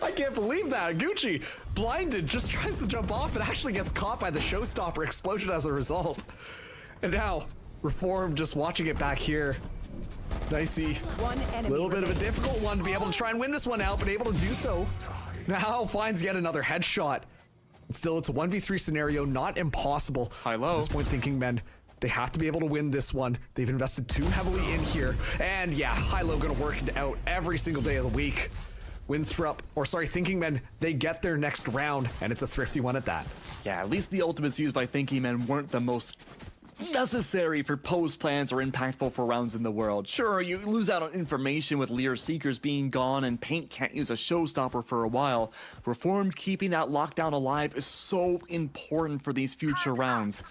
I can't believe that. Gucci, blinded, just tries to jump off and actually gets caught by the showstopper explosion as a result. And now, Reform just watching it back here. Nicey. A little bit of a difficult one to be able to try and win this one out, but able to do so. Now finds yet another headshot. And still, it's a 1v3 scenario, not impossible. High-low. At this point, Thinking Men, they have to be able to win this one. They've invested too heavily in here. And yeah, high-low gonna work it out every single day of the week. Winthrop, or sorry, Thinking Men, they get their next round, and it's a thrifty one at that. Yeah, at least the ultimates used by Thinking Men weren't the most necessary for post plans or impactful for rounds in the world. Sure, you lose out on information with Lear Seekers being gone and Paint can't use a showstopper for a while. Reformed keeping that lockdown alive is so important for these future rounds.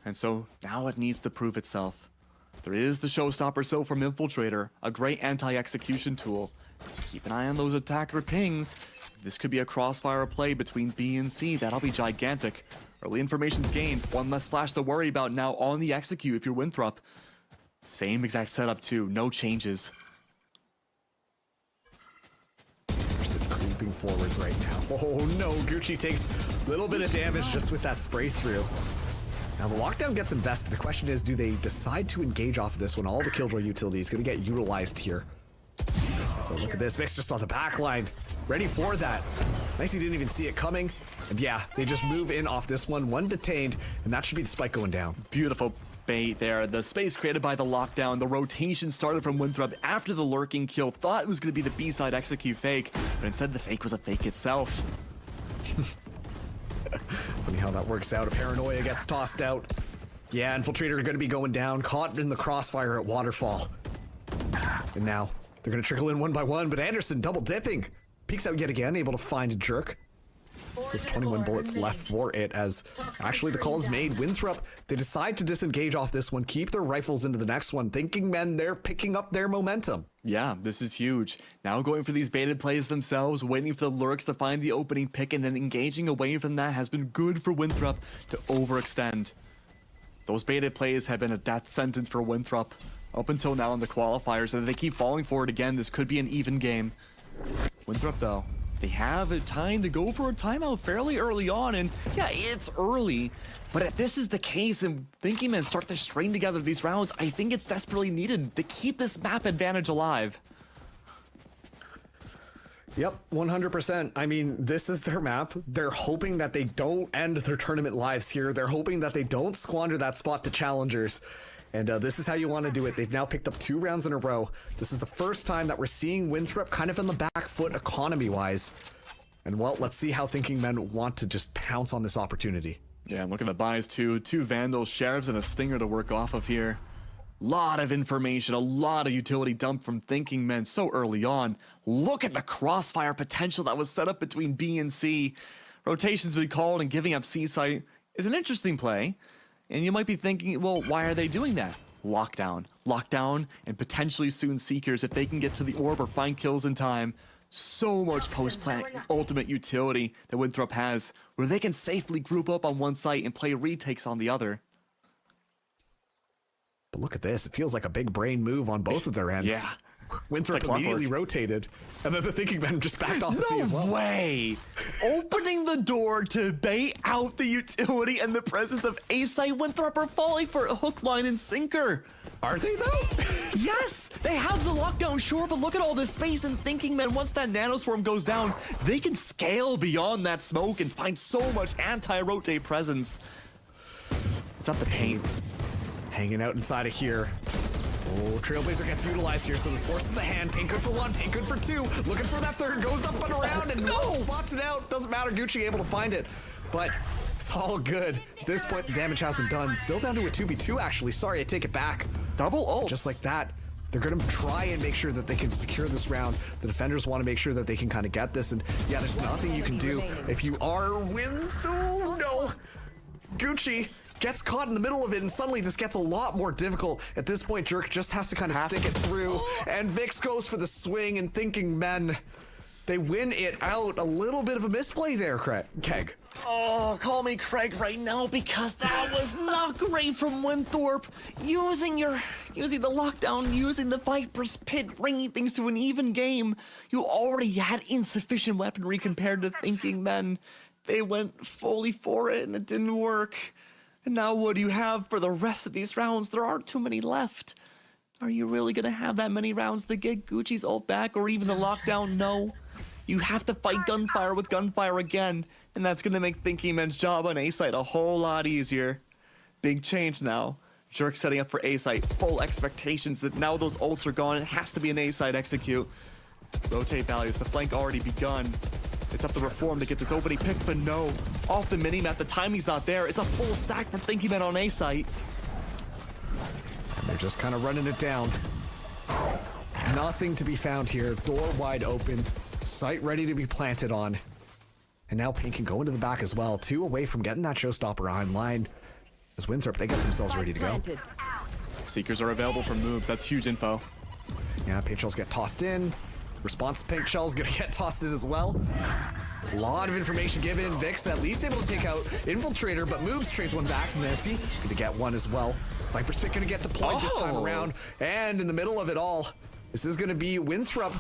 And so now it needs to prove itself. There is the showstopper so from Infiltrator, a great anti-execution tool. Keep an eye on those attacker pings. This could be a crossfire play between B and C. That'll be gigantic. Early information's gained. One less flash to worry about now on the execute if you're Winthrop. Same exact setup too. No changes. Creeping forwards right now. Oh no, Gucci takes a little bit of damage just with that spray through. Now the lockdown gets invested. The question is, do they decide to engage off of this when all the Killjoy utility is going to get utilized here? So look at this, Vix just on the back line, ready for that. Nicey didn't even see it coming. And yeah, they just move in off this one detained, and that should be the spike going down. Beautiful bait there. The space created by the lockdown, the rotation started from Winthrop after the lurking kill. Thought it was going to be the B-side execute fake, but instead the fake was a fake itself. Funny how that works out. A paranoia gets tossed out. Yeah, Infiltrator are going to be going down, caught in the crossfire at Waterfall. And now they're going to trickle in one by one, but Anderson double dipping. Peeks out yet again, able to find Jerk. So there's 21 bullets left for it as actually the call is made. Winthrop, they decide to disengage off this one, keep their rifles into the next one. Thinking men, they're picking up their momentum. Yeah, this is huge. Now going for these baited plays themselves, waiting for the lurks to find the opening pick, and then engaging away from that has been good for Winthrop to overextend. Those baited plays have been a death sentence for Winthrop up until now in the qualifiers, and if they keep falling for it again, this could be an even game. Winthrop, though, they have a time to go for a timeout fairly early on, and yeah, it's early, but if this is the case and Thinking Men start to string together these rounds, I think it's desperately needed to keep this map advantage alive. Yep, 100%. I mean, this is their map. They're hoping that they don't end their tournament lives here. They're hoping that they don't squander that spot to challengers. And this is how you want to do it. They've now picked up 2 rounds in a row. This is the first time that we're seeing Winthrop kind of in the back foot economy-wise. And well, let's see how Thinking Men want to just pounce on this opportunity. Yeah, and look at the buys too. 2 Vandals, Sheriffs, and a Stinger to work off of here. Lot of information, a lot of utility dumped from Thinking Men so early on. Look at the crossfire potential that was set up between B and C. Rotations been called, and giving up C site is an interesting play. And you might be thinking, well, why are they doing that? Lockdown, and potentially soon Seekers if they can get to the orb or find kills in time. So much post-plant ultimate utility that Winthrop has, where they can safely group up on one site and play retakes on the other. But look at this. It feels like a big brain move on both of their ends. Yeah. Winthrop like immediately rotated, and then the Thinking Men just backed off the sea as well. No way! Opening the door to bait out the utility and the presence of A-Site. Winthrop are falling for a hook, line, and sinker. Are they, though? Yes! They have the lockdown, sure, but look at all this space, and Thinking Men, once that nanoswarm goes down, they can scale beyond that smoke and find so much anti-rotate presence. It's up the paint. Hanging out inside of here. Oh, Trailblazer gets utilized here, so this forces the hand. Paint good for 1, paint good for 2. Looking for that third, goes up and around, and no! Spots it out. Doesn't matter, Gucci able to find it. But it's all good. At this point, the damage has been done. Still down to a 2v2, actually. Sorry, I take it back. Double ult. Just like that. They're going to try and make sure that they can secure this round. The defenders want to make sure that they can kind of get this, and yeah, there's nothing you can do if you are oh no! Gucci gets caught in the middle of it, and suddenly this gets a lot more difficult. At this point, Jerk just has to kind of stick it through, and Vix goes for the swing, and Thinking Men, they win it out. A little bit of a misplay there, Keg. Oh, call me Craig right now, because that was not great from Winthrop. Using the lockdown, using the Viper's Pit, bringing things to an even game. You already had insufficient weaponry compared to Thinking Men. They went fully for it, and it didn't work. And now what do you have for the rest of these rounds? There aren't too many left. Are you really going to have that many rounds to get Gucci's ult back, or even the lockdown? No. You have to fight Gunfire with Gunfire again, and that's going to make Thinking Men's job on A-Site a whole lot easier. Big change now. Jerk setting up for A-Site. Full expectations that now those ults are gone. It has to be an A-Site execute. Rotate values. The flank already begun. It's up to Reform to get this opening pick, but no. Off the minimap, the timing's not there. It's a full stack for Thinking Men on A-Site. They're just kind of running it down. Nothing to be found here. Door wide open. Site ready to be planted on. And now Pink can go into the back as well. 2 away from getting that showstopper online. As Winthrop, they get themselves ready to go. Seekers are available for moves. That's huge info. Yeah, paint shells get tossed in. Response pink shell's gonna get tossed in as well. A lot of information given. Vix at least able to take out Infiltrator, but moves, trades one back. Messi gonna get one as well. Viper's Pit gonna get deployed this time around. And in the middle of it all, this is gonna be Winthrop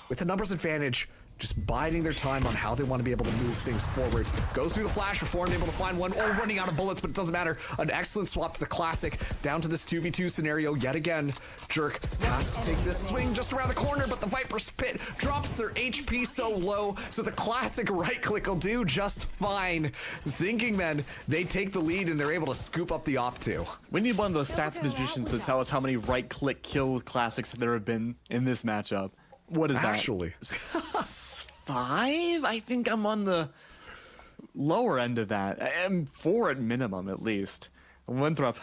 with the numbers advantage, just biding their time on how they want to be able to move things forward. Goes through the flash, Reformed able to find one. Oh, running out of bullets, but it doesn't matter. An excellent swap to the Classic. Down to this 2v2 scenario yet again. Jerk has to take this swing just around the corner, but the Viper's Pit drops their HP so low, so the Classic right click will do just fine. Thinking Men, they take the lead and they're able to scoop up the op 2. We need one of those stats magicians to tell us how many right click kill classics there have been in this matchup. What is that? Actually. 5? I think I'm on the lower end of that. I'm 4 at minimum, at least. Winthrop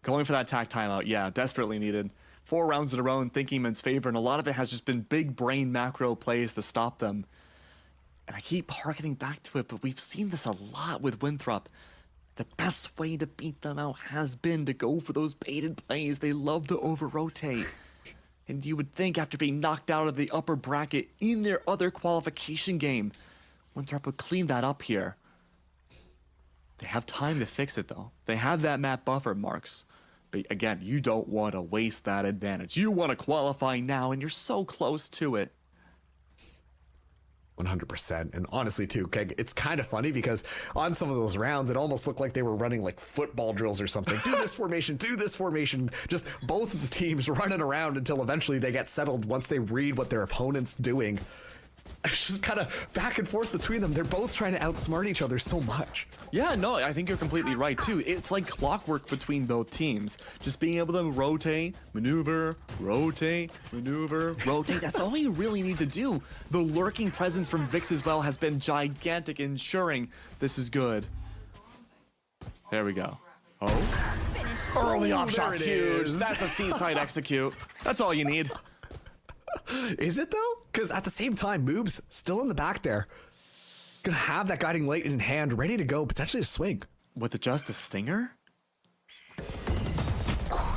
going for that tack timeout. Yeah, desperately needed. 4 rounds in a row in Thinking Men's favor, and a lot of it has just been big brain macro plays to stop them. And I keep harkening back to it, but we've seen this a lot with Winthrop. The best way to beat them out has been to go for those baited plays. They love to over-rotate. And you would think after being knocked out of the upper bracket in their other qualification game, Winthrop would clean that up here. They have time to fix it, though. They have that map buffer, Marks. But again, you don't want to waste that advantage. You want to qualify now, and you're so close to it. 100%. And honestly, too, Keg, it's kind of funny because on some of those rounds, it almost looked like they were running like football drills or something. Do this formation, do this formation. Just both of the teams running around until eventually they get settled once they read what their opponent's doing. It's just kind of back and forth between them. They're both trying to outsmart each other so much. Yeah, no, I think you're completely right, too. It's like clockwork between both teams. Just being able to rotate, maneuver, rotate, maneuver, rotate. That's all you really need to do. The lurking presence from Vix as well has been gigantic, ensuring this is good. There we go. Oh. Early off shot's huge. That's a seaside execute. That's all you need. Is it though? Because at the same time, Moob's still in the back there. Gonna have that guiding light in hand, ready to go, potentially a swing. With it just a stinger?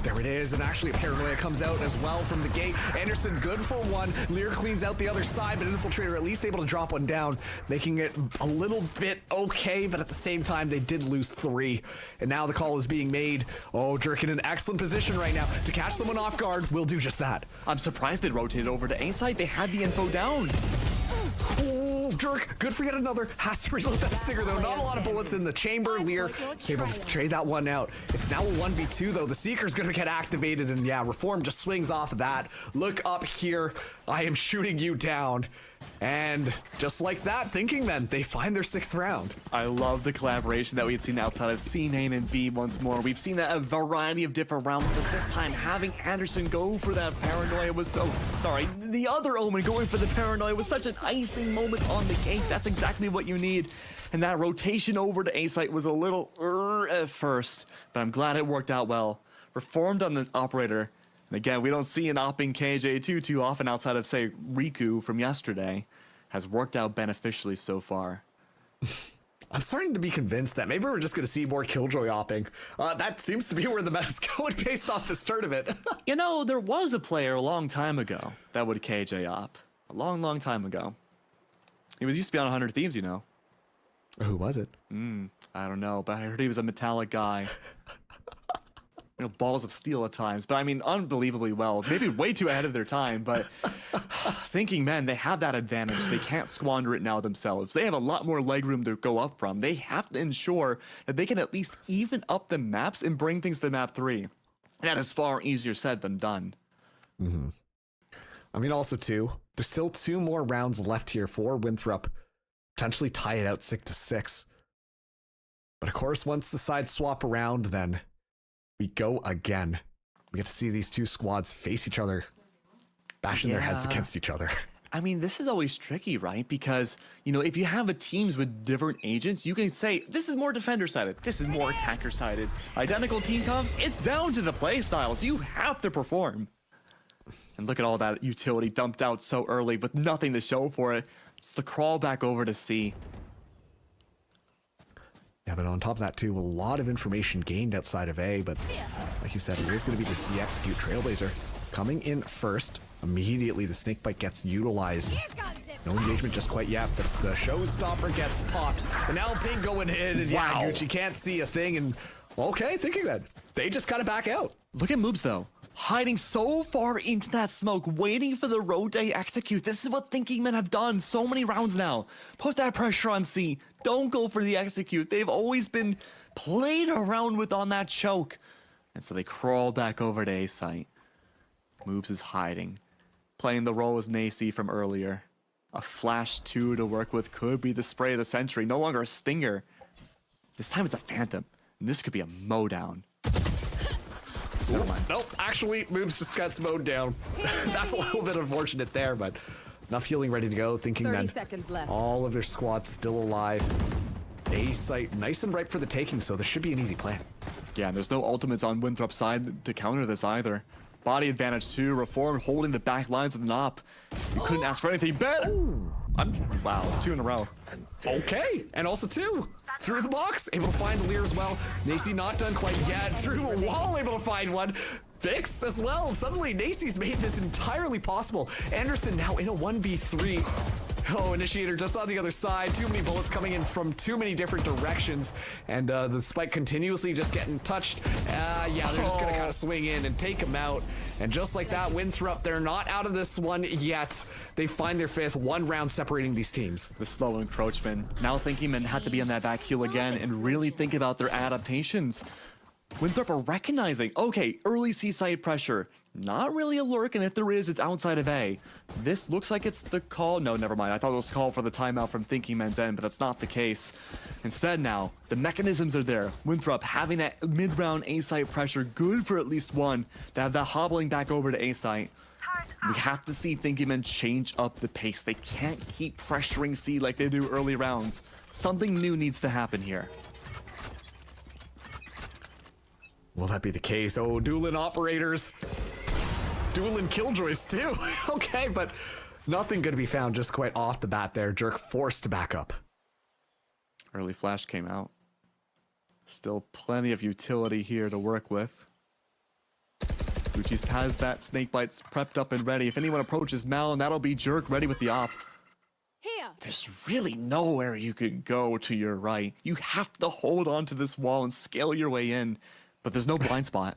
There it is, and actually a Paranoia comes out as well from the gate. Anderson good for one. Lear cleans out the other side, but Infiltrator at least able to drop one down, making it a little bit okay, but at the same time, they did lose 3. And now the call is being made. Oh, Jerk in an excellent position right now to catch someone off guard. Will do just that. I'm surprised they rotated over to A side. They had the info down. Oh, Jerk, good for yet another. Has to reload that stinger though. Not a lot of bullets in the chamber. Lear able to trade that one out. It's now a 1v2 though. The Seeker's gonna get activated, and yeah, Reform just swings off of that. Look up here. I am shooting you down. And just like that, Thinking Men, they find their 6th round. I love the collaboration that we had seen outside of C, Nane, and B once more. We've seen that a variety of different rounds, but this time having Anderson go for that Paranoia was so... Sorry, the other Omen going for the Paranoia was such an icing moment on the cake. That's exactly what you need. And that rotation over to A-Site was a little at first, but I'm glad it worked out well. Reformed on the operator. And again, we don't see an opping KJ2 too often outside of, say, Riku from yesterday. Has worked out beneficially so far. I'm starting to be convinced that maybe we're just going to see more Killjoy opping. That seems to be where the meta's going based off the start of it. You know, there was a player a long time ago that would KJ op. A long, long time ago. He was used to be on 100 Thieves, you know. Who was it? I don't know, but I heard he was a metallic guy. You know, balls of steel at times, but I mean, unbelievably well. Maybe way too ahead of their time, but Thinking Men, they have that advantage. They can't squander it now themselves. They have a lot more legroom to go up from. They have to ensure that they can at least even up the maps and bring things to map 3. That is far easier said than done. I mean, also, too, there's still 2 more rounds left here for Winthrop. Potentially tie it out 6-6. But of course, once the sides swap around, then we go again. We get to see these 2 squads face each other, bashing their heads against each other. I mean, this is always tricky, right? Because, you know, if you have a teams with different agents, you can say, this is more defender-sided, this is more attacker-sided. Identical team comps, it's down to the play styles. You have to perform. And look at all that utility dumped out so early with nothing to show for it. It's the crawl back over to C. Yeah, but on top of that, too, a lot of information gained outside of A, but like you said, it is going to be the C execute Trailblazer coming in first. Immediately, the Snakebite gets utilized. No engagement just quite yet, but the Showstopper gets popped. And now Ping going in, and yeah, Gucci can't see a thing, and okay, Thinking that. They just kind of back out. Look at moves, though. Hiding so far into that smoke, waiting for the rotate execute. This is what Thinking Men have done so many rounds now. Put that pressure on C. Don't go for the execute. They've always been played around with on that choke. And so they crawl back over to A site. Moobs is hiding. Playing the role as Nacy from earlier. A flash 2 to work with could be the spray of the century. No longer a stinger. This time it's a phantom. And this could be a mowdown. Never mind. Nope, actually, Moobs just got mowed down. That's a little bit unfortunate there, but enough healing ready to go. Thinking 30 Men, seconds left. all of their squads still alive. A site nice and ripe for the taking, so this should be an easy plan. Yeah, and there's no ultimates on Winthrop's side to counter this either. Body advantage too, Reform holding the back lines of the NOP. You couldn't ask for anything better. Wow, 2 in a row. Okay, and also 2 through the box, able to find Lear as well. Nacy not done quite yet. Through a wall, able to find one. Fix as well. Suddenly, Nacy's made this entirely possible. Anderson now in a 1v3. Oh, Initiator just on the other side. Too many bullets coming in from too many different directions. And the Spike continuously just getting touched. Yeah, they're just going to kind of swing in and take him out. And just like that, Winthrop, they're not out of this one yet. They find their 5th, 1 round separating these teams. The slow encroachment. Now thinking men had to be on that back heel again and really think about their adaptations. Winthrop are recognizing, okay, early C-side pressure. Not really a lurk, and if there is, it's outside of A. This looks like it's the call. No, never mind. I thought it was call for the timeout from Thinking Men's end, but that's not the case. Instead now, the mechanisms are there. Winthrop having that mid-round A-site pressure, good for at least 1. To have that hobbling back over to A-site. We have to see Thinking Men change up the pace. They can't keep pressuring C like they do early rounds. Something new needs to happen here. Will that be the case? Oh, dueling operators. Dueling killjoys too. Okay, but nothing going to be found just quite off the bat there. Jerk forced to back up. Early flash came out. Still plenty of utility here to work with. Gucci has that snake bites prepped up and ready. If anyone approaches Mal, and that'll be Jerk ready with the op. Here. There's really nowhere you could go to your right. You have to hold on to this wall and scale your way in. But there's no blind spot.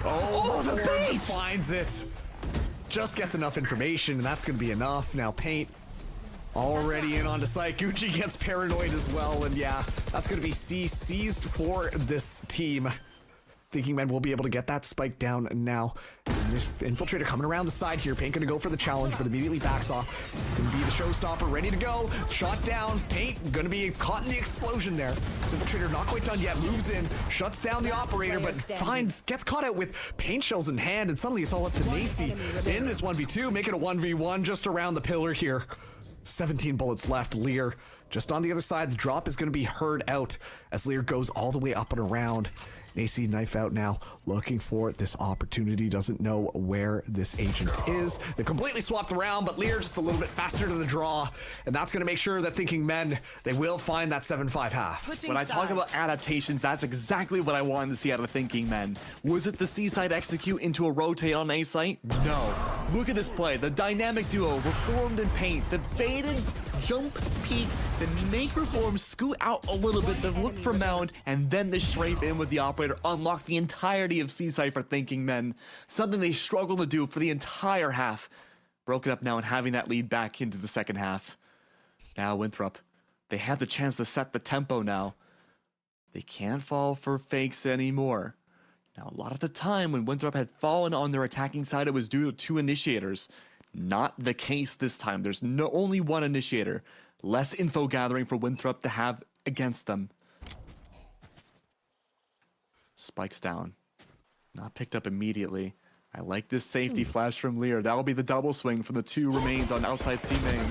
Oh, the bait finds it. Just gets enough information, and that's going to be enough. Now Paint already in onto site. Gucci gets paranoid as well, and yeah, that's going to be C seized for this team. Thinking Men will be able to get that spike down now. Infiltrator coming around the side here. Paint gonna go for the challenge, but immediately backs off. It's gonna be the showstopper, ready to go. Shot down. Paint gonna be caught in the explosion there. Infiltrator not quite done yet. Moves in, shuts down the operator, but gets caught out with paint shells in hand, and suddenly it's all up to Nacy in this 1v2. Make it a 1v1 just around the pillar here. 17 bullets left. Lear just on the other side. The drop is gonna be heard out as Lear goes all the way up and around. Nacy knife out now, looking for this opportunity, doesn't know where this agent is. They've completely swapped around, but Lear just a little bit faster to the draw, and that's going to make sure that Thinking Men, they will find that 7-5 half. When I talk about adaptations, that's exactly what I wanted to see out of Thinking Men. Was it the C-side execute into a rotate on A-site? No. Look at this play. The dynamic duo reformed in paint. The baited jump peek, the make reform scoot out a little bit, then look for mound, and then the strafe in with the operator unlock the entirety of C-side for Thinking Men. Something they struggled to do for the entire half. Broken up now and having that lead back into the second half. Now Winthrop, they have the chance to set the tempo now. They can't fall for fakes anymore. Now a lot of the time when Winthrop had fallen on their attacking side, it was due to 2 initiators. Not the case this time. There's only 1 initiator. Less info gathering for Winthrop to have against them. Spikes down. Not picked up immediately. I like this safety flash from Lear. That'll be the double swing from the 2 remains on outside C main.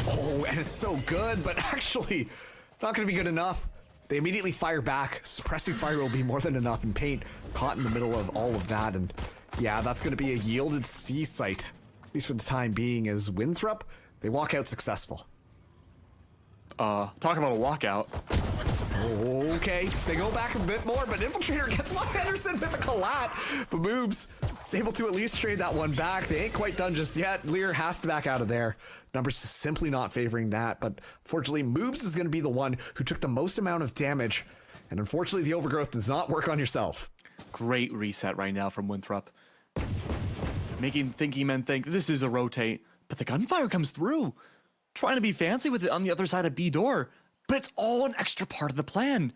Oh, and it's so good, but actually not going to be good enough. They immediately fire back. Suppressing fire will be more than enough, and Paint caught in the middle of all of that. And yeah, that's going to be a yielded C site, at least for the time being, as Winthrop, they walk out successful. Talk about a walkout. Okay, they go back a bit more, but Infiltrator gets one. Henderson with a collat, but Moobs is able to at least trade that one back. They ain't quite done just yet. Lear has to back out of there. Numbers simply not favoring that, but fortunately, Moobs is going to be the one who took the most amount of damage, and unfortunately, the overgrowth does not work on yourself. Great reset right now from Winthrop. Making Thinking Men think this is a rotate, but the gunfire comes through. Trying to be fancy with it on the other side of B door. But it's all an extra part of the plan.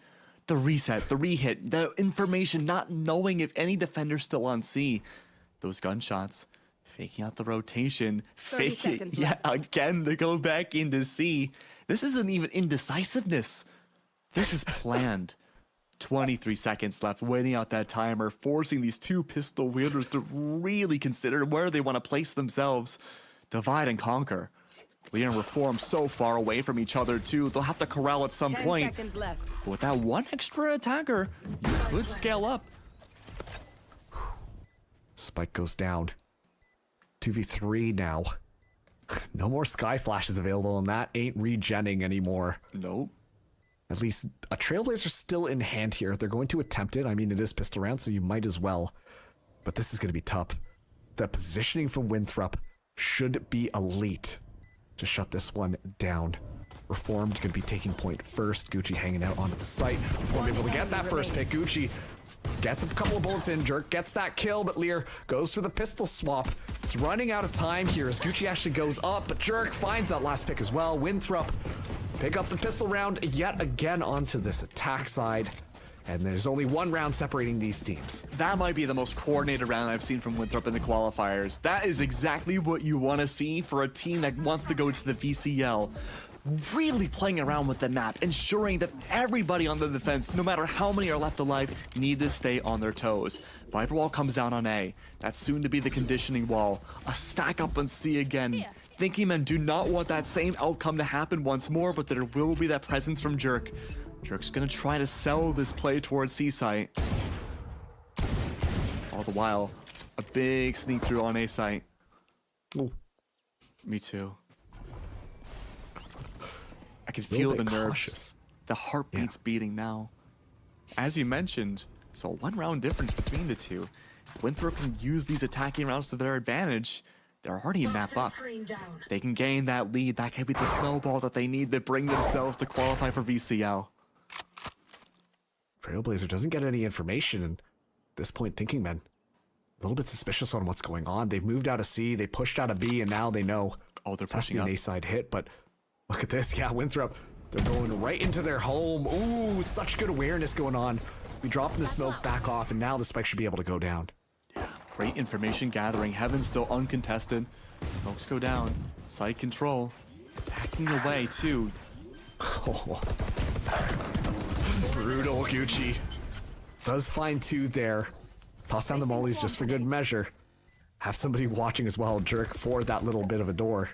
The reset, the rehit, the information, not knowing if any defender's still on C. Those gunshots, faking out the rotation, faking, yeah, again, to go back into C. This isn't even indecisiveness. This is planned. 23 seconds left, waiting out that timer, forcing these 2 pistol wielders to really consider where they want to place themselves. Divide and conquer. Lear and Reform so far away from each other too, they'll have to corral at some 10 point. seconds left. But with that 1 extra attacker, you could scale up. Spike goes down. 2v3 now. No more sky flashes available, and that ain't regenning anymore. Nope. At least a Trailblazer's still in hand here. They're going to attempt it. I mean, it is pistol round, so you might as well. But this is going to be tough. The positioning from Winthrop should be elite to shut this one down. Reformed going to be taking point first. Gucci hanging out onto the site. Reformed able to get that first pick. Gucci gets a couple of bullets in. Jerk gets that kill, but Lear goes for the pistol swap. It's running out of time here as Gucci actually goes up, but Jerk finds that last pick as well. Winthrop pick up the pistol round yet again onto this attack side. And there's only one round separating these teams. That might be the most coordinated round I've seen from Winthrop in the qualifiers. That is exactly what you want to see for a team that wants to go to the VCL. Really playing around with the map, ensuring that everybody on the defense, no matter how many are left alive, need to stay on their toes. Viper Wall comes down on A. That's soon to be the conditioning wall. A stack up on C again. Thinking men do not want that same outcome to happen once more, but there will be that presence from Jerk. Jerk's gonna try to sell this play towards C site. All the while, a big sneak through on A site. Ooh. Me too. I can feel the nerves. Cautious. The heartbeat's beating now. As you mentioned, it's a 1 round difference between the two. Winthrop can use these attacking rounds to their advantage. They're already map up. They can gain that lead. That can be the snowball that they need to bring themselves to qualify for VCL. Trailblazer doesn't get any information, and at this point, Thinking Men a little bit suspicious on what's going on. They've moved out of C, they pushed out of B, and now they know. Oh, they're it's actually pushing an up. A-side hit, but look at this. Yeah, Winthrop, they're going right into their home. Ooh, such good awareness going on. We dropping the smoke back off, and now the spike should be able to go down. Great information gathering. Heaven's still uncontested. Smokes go down. Site control. Hacking away, too. Oh. Brutal Gucci. Does find 2 there. Toss down the mollies just for good measure. Have somebody watching as well. Jerk for that little bit of a door.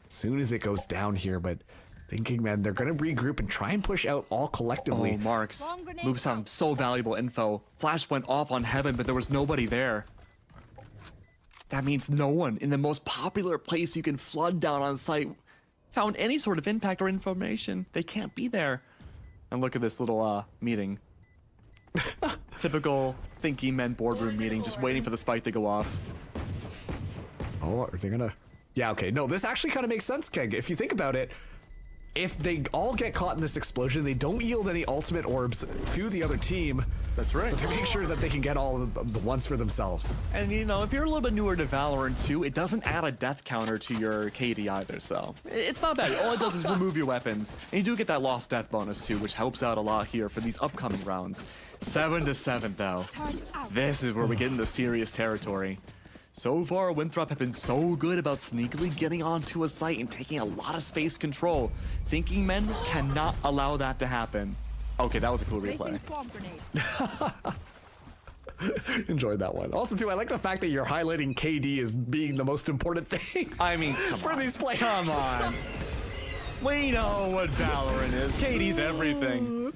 Soon as it goes down here, but Thinking Men, they're going to regroup and try and push out all collectively. Oh, Marks. Moves some so valuable info. Flash went off on Heaven, but there was nobody there. That means no one in the most popular place you can flood down on site found any sort of impact or information. They can't be there. And look at this little meeting. Typical Thinking Men boardroom meeting, just waiting for the spike to go off. Oh, are they gonna... Yeah, okay. No, this actually kind of makes sense, Keg. If you think about it, if they all get caught in this explosion, they don't yield any ultimate orbs to the other team. That's right. To make sure that they can get all of the ones for themselves. And you know, if you're a little bit newer to Valorant 2, it doesn't add a death counter to your KD either, so it's not bad. All it does is remove your weapons. And you do get that lost death bonus too, which helps out a lot here for these upcoming rounds. 7-7 though. This is where we get into serious territory. So far, Winthrop have been so good about sneakily getting onto a site and taking a lot of space control. Thinking Men cannot allow that to happen. Okay, that was a cool replay. Enjoyed that one. Also, too, I like the fact that you're highlighting KD as being the most important thing. I mean, for these players. Come on. We know what Valorant is. KD's everything.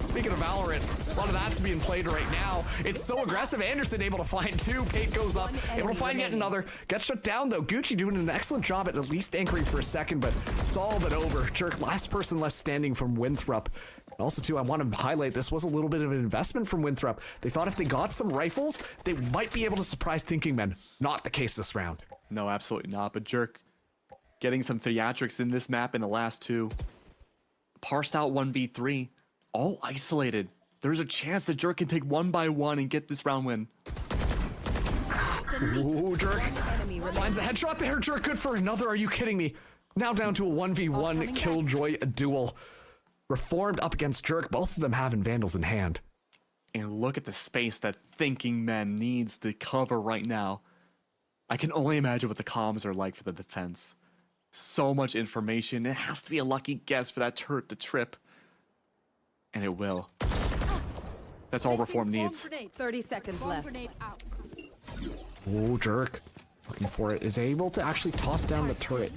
Speaking of Valorant, a lot of that's being played right now. It's so aggressive. Anderson able to find 2. Pate goes up, able to find yet another. Gets shut down though. Gucci doing an excellent job at least anchoring for a second, but it's all but over. Jerk, last person left standing from Winthrop. Also, too, I want to highlight this was a little bit of an investment from Winthrop. They thought if they got some rifles, they might be able to surprise Thinking Men. Not the case this round. No, absolutely not. But Jerk getting some theatrics in this map in the last 2. Parsed out 1v3. All isolated. There's a chance that Jerk can take 1 by 1 and get this round win. Ooh, Jerk finds a headshot there. Jerk good for another. Are you kidding me? Now down to a 1v1 Killjoy duel. Reformed up against Jerk. Both of them having Vandals in hand. And look at the space that Thinking Men needs to cover right now. I can only imagine what the comms are like for the defense. So much information. It has to be a lucky guess for that turret to trip. And it will. That's all Reform needs. 30 seconds left. Oh, Jerk, looking for it, is able to actually toss down the turret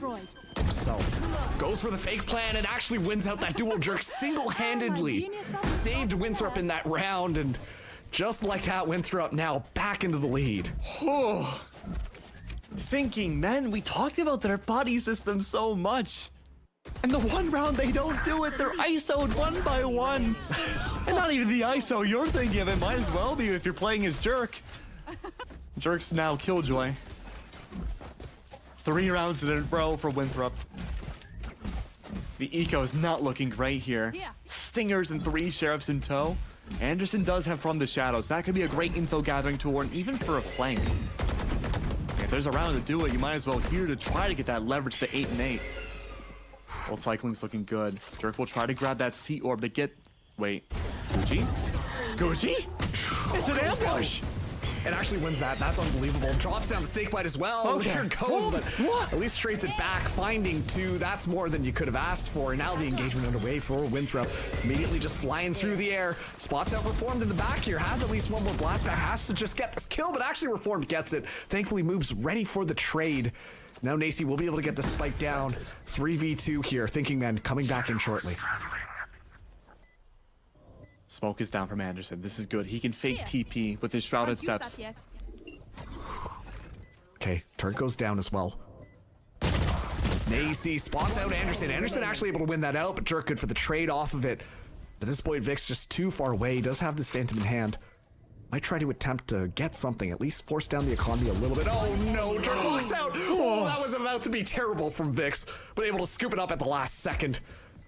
himself. Goes for the fake plan and actually wins out that duel. Jerk single-handedly saved Winthrop in that round, and just like that, Winthrop now back into the lead. Thinking Men, we talked about their body system so much. And the one round they don't do it, they're ISO'd one by one. And not even the ISO you're thinking of, it might as well be if you're playing as Jerk. Jerk's now Killjoy. 3 rounds in a row for Winthrop. The eco is not looking great here. Stingers and 3 sheriffs in tow. Anderson does have From the Shadows. That could be a great info gathering tool, and even for a flank. If there's a round to do it, you might as well here to try to get that leverage to 8 and 8. Old Cycling's looking good. Jerk will try to grab that C orb to get... Wait. Gucci? Gucci? It's an ambush! It actually wins that. That's unbelievable. Drops down the snake bite as well. Okay. There it goes, but at least trades it back. Finding 2. That's more than you could have asked for. And now the engagement underway for Winthrop. Immediately just flying through the air. Spots out Reformed in the back here. Has at least one more blast back. Has to just get this kill, but actually Reformed gets it. Thankfully moves ready for the trade. Now Nacy will be able to get the spike down. 3v2 here. Thinking Man coming back in shortly. Smoke is down from Anderson. This is good. He can fake TP with his Shrouded Steps. Okay, turret goes down as well. Nacy spots out Anderson. Anderson actually able to win that out, but Jerk good for the trade off of it. At this point, Vic's just too far away. He does have this Phantom in hand. Might try to attempt to get something, at least force down the economy a little bit. Oh no, Jerk walks out. Oh, that was about to be terrible from Vix, but able to scoop it up at the last second.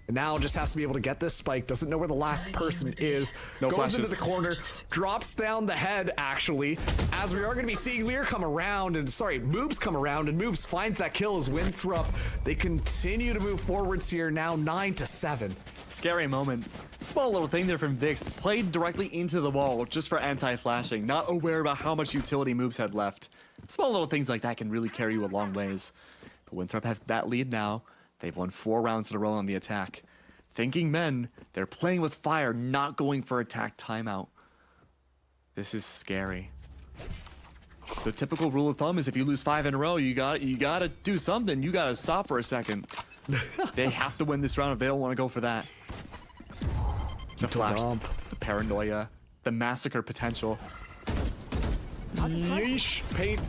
And now just has to be able to get this spike. Doesn't know where the last person is. No Goes flashes. into the corner. Drops down the head, actually. As we are going to be seeing Lear come around. And sorry, Moobs come around. And Moobs finds that kill as Winthrop. They continue to move forwards here. Now 9-7. Scary moment. Small little thing there from Vix. Played directly into the wall just for anti-flashing. Not aware about how much utility Moobs had left. Small little things like that can really carry you a long ways. But Winthrop have that lead now. They've won 4 rounds in a row on the attack. Thinking Men, they're playing with fire, not going for attack timeout. This is scary. The typical rule of thumb is if you lose 5 in a row, you gotta do something. You gotta stop for a second. They have to win this round if they don't want to go for that. The flash, the paranoia, the massacre potential. Yeesh. Paint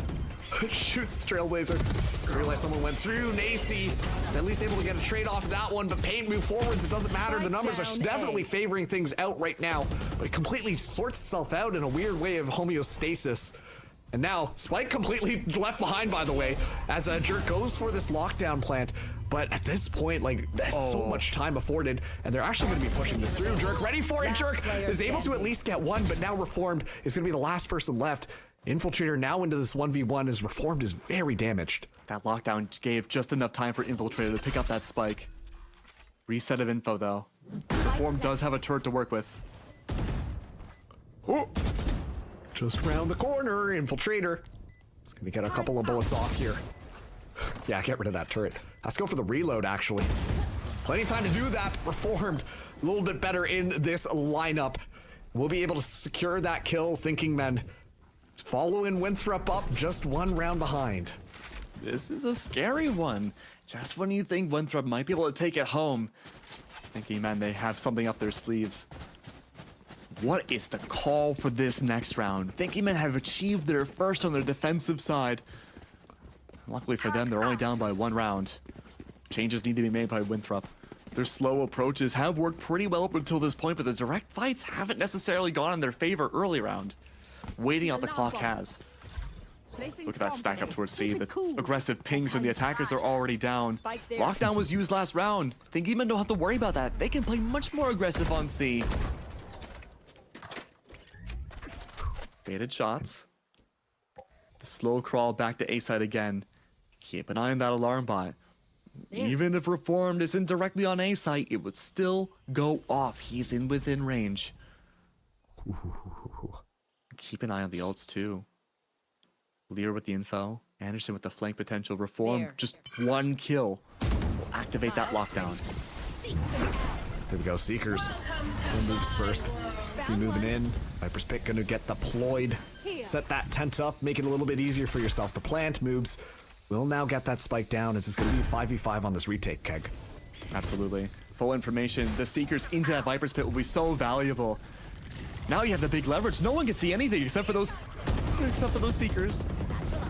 shoots the Trailblazer. Doesn't realize someone went through. Nacy is at least able to get a trade off of that one, but Paint move forwards. It doesn't matter. The numbers are definitely favoring things out right now, but it completely sorts itself out in a weird way of homeostasis. And now Spike completely left behind, by the way, as Jerk goes for this lockdown plant. But at this point, like, there's so much time afforded, and they're actually going to be pushing this through. Jerk ready for it. Jerk is able to at least get one, but now Reformed is going to be the last person left. Infiltrator now into this 1v1 as Reformed is very damaged. That lockdown gave just enough time for Infiltrator to pick up that spike. Reset of info, though. Reformed does have a turret to work with. Oh. Just round the corner, Infiltrator. It's going to get a couple of bullets off here. Yeah, get rid of that turret. Let's go for the reload, actually. Plenty of time to do that. Reformed a little bit better in this lineup. We'll be able to secure that kill. Thinking Men following Winthrop up, just 1 round behind. This is a scary one. Just when you think Winthrop might be able to take it home, Thinking Men, they have something up their sleeves. What is the call for this next round? Thinking Men have achieved their first on their defensive side. Luckily for them, they're only down by 1 round. Changes need to be made by Winthrop. Their slow approaches have worked pretty well up until this point, but the direct fights haven't necessarily gone in their favor early round. Waiting out the clock has. Look at that stack up towards C. The aggressive pings from the attackers are already down. Lockdown was used last round. Thinking Men don't have to worry about that. They can play much more aggressive on C. Baited shots. The slow crawl back to A side again. Keep an eye on that alarm bot. Even if Reformed isn't directly on A site, it would still go off. He's in within range. Keep an eye on the ults too. Lear with the info. Anderson with the flank potential. Reformed, just 1 kill. Will activate that lockdown. There we go, Seekers. 2 moves first. 3 moving in. Viper's Pick gonna get deployed. Set that tent up, make it a little bit easier for yourself to plant. Moves will now get that spike down as it's gonna be 5v5 on this retake, Keg. Absolutely. Full information. The Seekers into that Viper's Pit will be so valuable. Now you have the big leverage. No one can see anything except for those Seekers.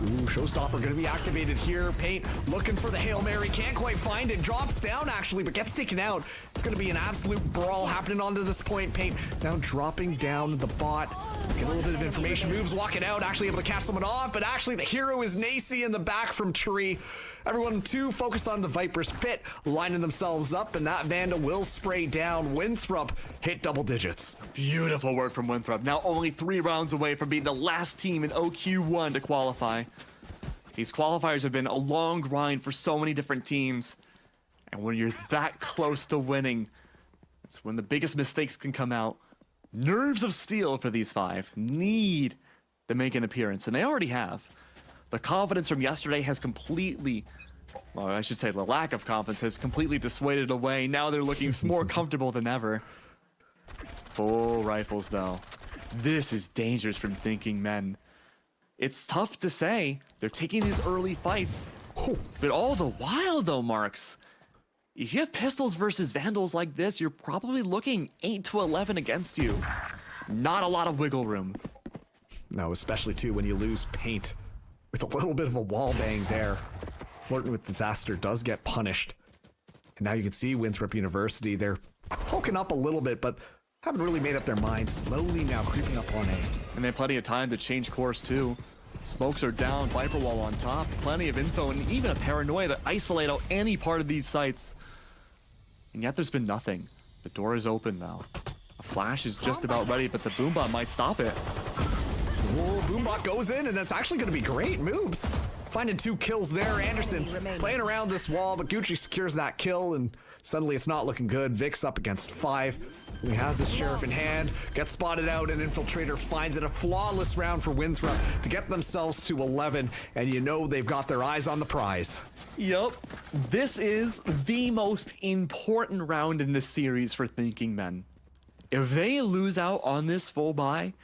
Ooh, Showstopper gonna be activated here. Paint looking for the Hail Mary, can't quite find it. Drops down actually, but gets taken out. It's gonna be an absolute brawl happening onto this point. Paint now dropping down the bot. Get a little bit of information, moves, walking out, actually able to catch someone off, but actually the hero is Nacy in the back from Tree. Everyone too focused on the Viper's pit, lining themselves up, and that Vanda will spray down. Winthrop hit double digits. Beautiful work from Winthrop. Now only 3 rounds away from being the last team in OQ1 to qualify. These qualifiers have been a long grind for so many different teams. And when you're that close to winning, it's when the biggest mistakes can come out. Nerves of steel for these 5 need to make an appearance, and they already have. The confidence from yesterday has completely, well, I should say the lack of confidence has completely dissuaded away. Now they're looking more comfortable than ever. Full rifles, though. This is dangerous from Thinking Men. It's tough to say. They're taking these early fights. But all the while, though, Marks, if you have pistols versus Vandals like this, you're probably looking 8 to 11 against you. Not a lot of wiggle room. No, especially too when you lose Paint. With a little bit of a wall bang there. Flirting with disaster does get punished. And now you can see Winthrop University, they're poking up a little bit, but haven't really made up their minds. Slowly now creeping up on A. And they have plenty of time to change course too. Smokes are down, Viper Wall on top, plenty of info, and even a paranoia to isolate out any part of these sites. And yet there's been nothing. The door is open now. A flash is just about ready, but the Boombot might stop it. Whoa, Boombot goes in, and that's actually going to be great moves. Finding 2 kills there. Anderson playing around this wall, but Gucci secures that kill, and suddenly it's not looking good. Vic's up against 5. He has his sheriff in hand, gets spotted out, and Infiltrator finds it. A flawless round for Winthrop to get themselves to 11, and you know they've got their eyes on the prize. Yup. This is the most important round in this series for Thinking Men. If they lose out on this full buy,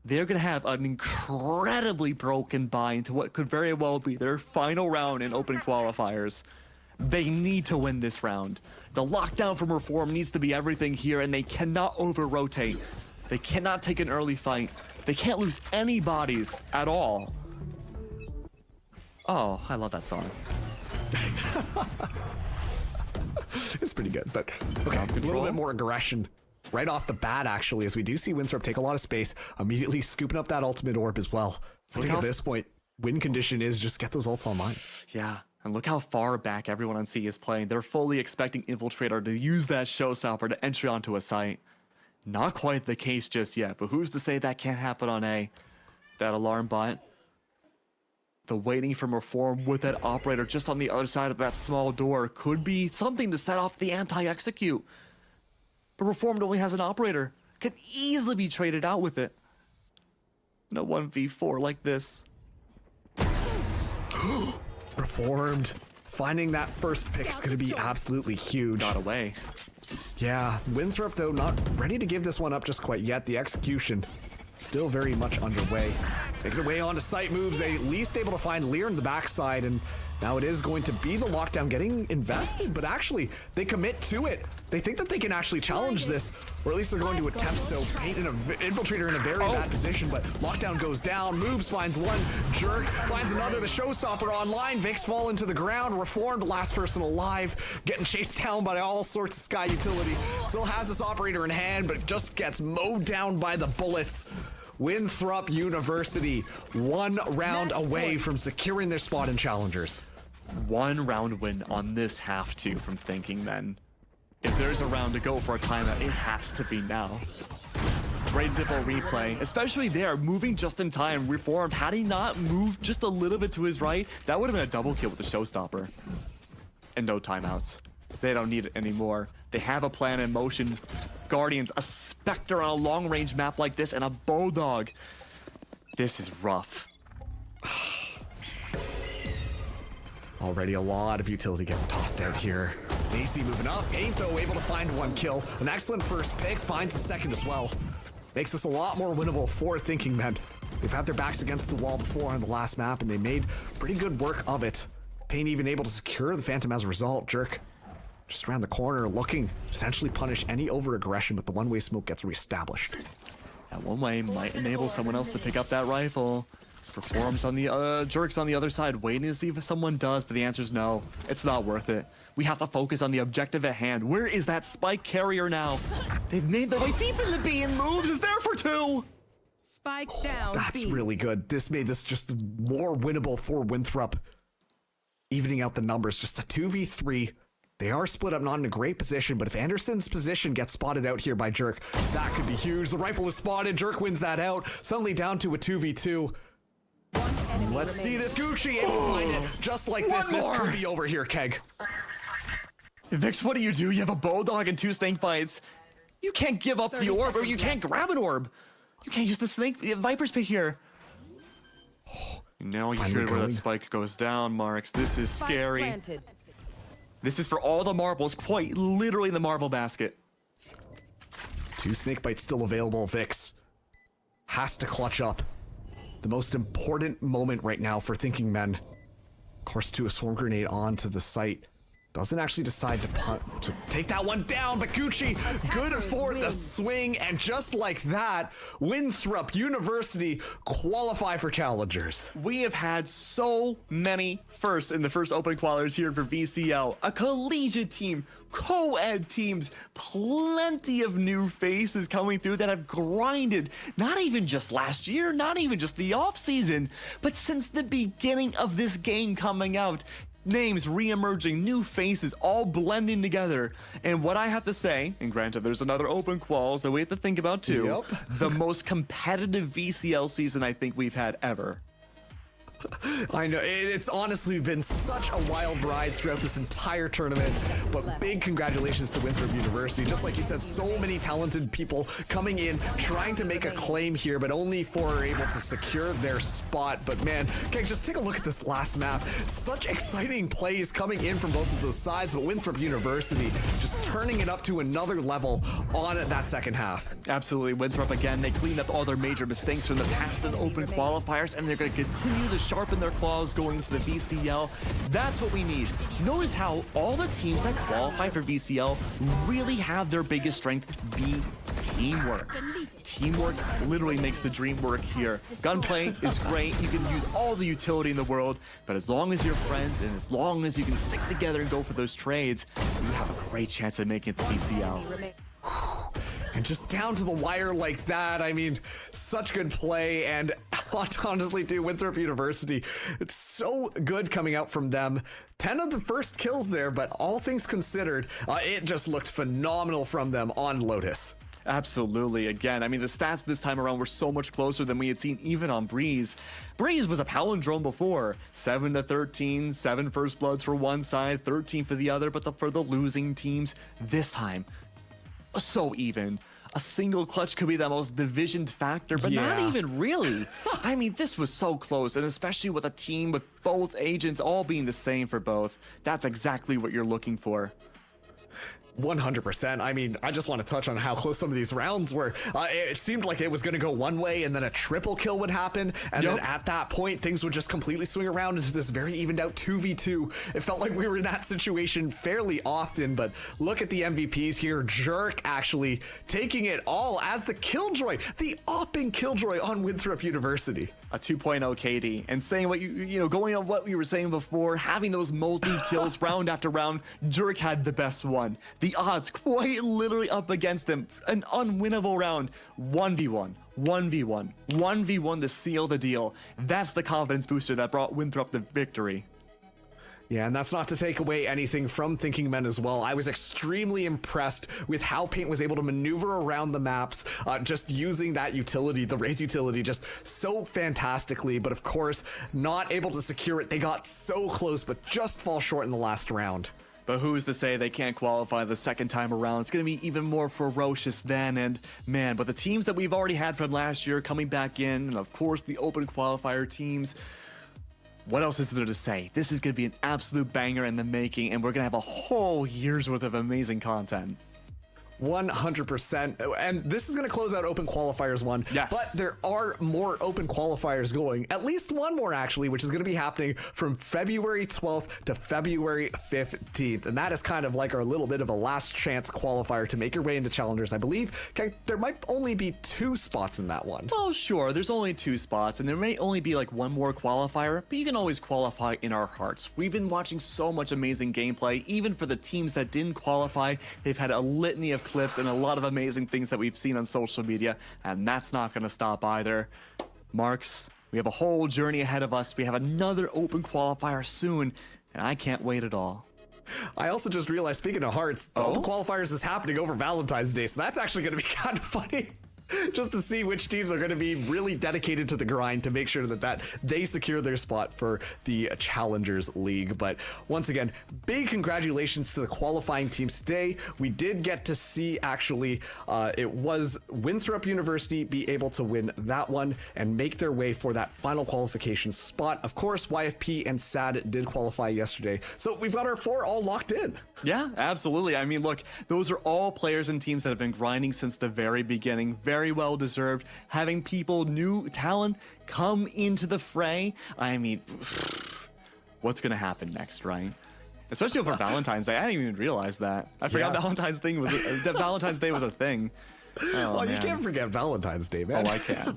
they're going to have an incredibly broken buy into what could very well be their final round in open qualifiers. They need to win this round. The lockdown from Reform needs to be everything here, and they cannot over-rotate. They cannot take an early fight. They can't lose any bodies at all. Oh, I love that song. It's pretty good, but okay, a little bit more aggression right off the bat, actually, as we do see Winthrop take a lot of space, immediately scooping up that ultimate orb as well. I think at this point, win condition is just get those ults online. Yeah, and look how far back everyone on C is playing. They're fully expecting Infiltrator to use that showstopper to entry onto a site. Not quite the case just yet, but who's to say that can't happen on A? That alarm bot. The waiting from Reform with that operator just on the other side of that small door could be something to set off the anti-execute. But Reformed only has an operator. Could easily be traded out with it. No 1v4 like this. Reformed. Finding that first pick is going to be absolutely huge. Got away. Yeah, Winthrop, though, not ready to give this one up just quite yet. The execution still very much underway. Taking away onto site moves, at least able to find Lear in the backside, and now it is going to be the lockdown getting invested, but actually, they commit to it. They think that they can actually challenge this, or at least they're going to attempt so. Paint in Infiltrator in a very bad position, but lockdown goes down. Moves finds one, Jerk finds another. The showstopper online. Vic's falling to the ground. Reformed, last person alive, getting chased down by all sorts of Sky utility. Still has this operator in hand, but just gets mowed down by the bullets. Winthrop University, 1 round away from securing their spot in Challengers. 1 round win on this have to from Thinking Men. If there's a round to go for a timeout, it has to be now. Great Zippo replay, especially there, moving just in time. Reformed, had he not moved just a little bit to his right, that would have been a double kill with the showstopper. And no timeouts. They don't need it anymore. They have a plan in motion. Guardians, a Spectre on a long-range map like this, and a Bulldog. This is rough. Already a lot of utility getting tossed out here. Nacy moving up. Paint, though, able to find 1 kill. An excellent first pick, finds the second as well. Makes this a lot more winnable for Thinking Men. They've had their backs against the wall before on the last map, and they made pretty good work of it. Paint even able to secure the Phantom as a result. Jerk just around the corner, looking to potentially punish any over-aggression, but the one-way smoke gets reestablished. That one way might enable someone else to pick up that rifle. Reforms on the Jerks on the other side, waiting to see if someone does, but the answer is no. It's not worth it. We have to focus on the objective at hand. Where is that spike carrier now? They've made their way deep in the B and moves is there for 2. Spike down. That's B. really good. This made this just more winnable for Winthrop. Evening out the numbers, just a 2v3. They are split up, not in a great position, but if Anderson's position gets spotted out here by Jerk, that could be huge. The rifle is spotted. Jerk wins that out. Suddenly down to a 2v2. Let's see this Gucci and find it just like this. This could be over here, Keg. Vix, what do? You have a Bulldog and 2 snake bites. You can't give up the orb, or you can't grab an orb. You can't use the snake Viper's Pit here. Now you hear where that spike goes down, Marks. This is scary. Planted. This is for all the marbles, quite literally the marble basket. 2 snake bites still available. Vix has to clutch up. The most important moment right now for Thinking Men. Of course, to a swarm grenade onto the site. Doesn't actually decide to take that one down, but Gucci good for the swing, and just like that, Winthrop University qualify for challengers. We have had so many firsts in the first open qualifiers here for VCL. A collegiate team, co-ed teams, plenty of new faces coming through that have grinded, not even just last year, not even just the off season, but since the beginning of this game coming out. Names re-emerging, new faces, all blending together. And what I have to say, and granted there's another open quals that we have to think about too, the most competitive VCL season I think we've had ever. I know, it's honestly been such a wild ride throughout this entire tournament, but big congratulations to Winthrop University. Just like you said, so many talented people coming in, trying to make a claim here, but only for able to secure their spot. But man, okay, just take a look at this last map. Such exciting plays coming in from both of those sides, but Winthrop University just turning it up to another level on that second half. Absolutely, Winthrop again, they cleaned up all their major mistakes from the past and open qualifiers, and they're going to continue to sharpen their claws going into the VCL. That's what we need. Notice how all the teams that qualify for VCL really have their biggest strength be teamwork. Teamwork literally makes the dream work here. Gunplay is great. You can use all the utility in the world, but as long as you're friends and as long as you can stick together and go for those trades, you have a great chance of making it to VCL. And just down to the wire like that, I mean, such good play. And honestly, too, Winthrop University, it's so good coming out from them. 10 of the first kills there, but all things considered, it just looked phenomenal from them on Lotus. Absolutely. Again, I mean, the stats this time around were so much closer than we had seen even on Breeze. Breeze was a palindrome before. 7-13, 7 first bloods for one side, 13 for the other, but for the losing teams, this time, so even. A single clutch could be the most divisioned factor, but not even really. I mean, this was so close, and especially with a team with both agents all being the same for both. That's exactly what you're looking for. 100%. I mean, I just want to touch on how close some of these rounds were. It seemed like it was going to go one way and then a triple kill would happen. And then at that point, things would just completely swing around into this very evened out 2v2. It felt like we were in that situation fairly often, but look at the MVPs here. Jerk actually taking it all as the Killjoy, the opping Killjoy on Winthrop University. A 2.0 KD, and saying what you know, going on what we were saying before, having those multi-kills round after round, Jerk had the best one. The odds quite literally up against him. An unwinnable round. 1v1, 1v1, 1v1 to seal the deal. That's the confidence booster that brought Winthrop the victory. Yeah, and that's not to take away anything from Thinking Men as well. I was extremely impressed with how Paint was able to maneuver around the maps, just using that utility, the Raze utility, just so fantastically. But of course, not able to secure it. They got so close, but just fall short in the last round. But who's to say they can't qualify the second time around? It's going to be even more ferocious then. And man, but the teams that we've already had from last year coming back in, and of course the open qualifier teams, what else is there to say? This is going to be an absolute banger in the making, and we're going to have a whole year's worth of amazing content. 100%. And this is going to close out Open Qualifiers 1. Yes. But there are more Open Qualifiers going. At least one more, actually, which is going to be happening from February 12th to February 15th. And that is kind of like our little bit of a last chance qualifier to make your way into Challengers, I believe. Okay, there might only be 2 spots in that one. Well, sure, there's only 2 spots, and there may only be like one more qualifier, but you can always qualify in our hearts. We've been watching so much amazing gameplay, even for the teams that didn't qualify. They've had a litany of clips and a lot of amazing things that we've seen on social media, and that's not going to stop either. Marks, we have a whole journey ahead of us. We have another open qualifier soon, and I can't wait at all. I also just realized, speaking of hearts, the Open Qualifiers is happening over Valentine's Day, so that's actually going to be kind of funny. Just to see which teams are going to be really dedicated to the grind to make sure that they secure their spot for the Challengers League. But once again, big congratulations to the qualifying teams today. We did get to see, actually, it was Winthrop University be able to win that one and make their way for that final qualification spot. Of course, YFP and SAD did qualify yesterday. So we've got our 4 all locked in. Yeah, absolutely. I mean, look, those are all players and teams that have been grinding since the very beginning. Very well deserved. Having people, new talent, come into the fray. I mean, what's going to happen next, right? Especially over Valentine's Day. I didn't even realize that. I forgot Valentine's Day was a thing. Oh, you can't forget Valentine's Day, man. Oh, I can.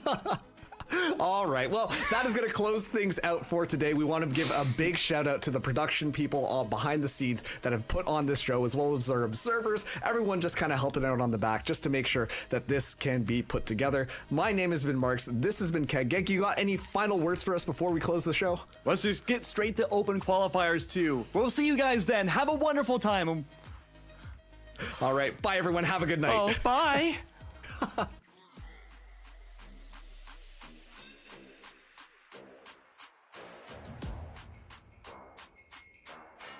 All right, well, that is going to close things out for today. We want to give a big shout out to the production people all behind the scenes that have put on this show, as well as our observers, everyone just kind of helping out on the back just to make sure that this can be put together. My name has been Marks. This has been Keg. Genki, you got any final words for us before we close the show? Let's just get straight to Open Qualifiers 2. We'll see you guys then. Have a wonderful time. All right, bye everyone. Have a good night. Oh, bye.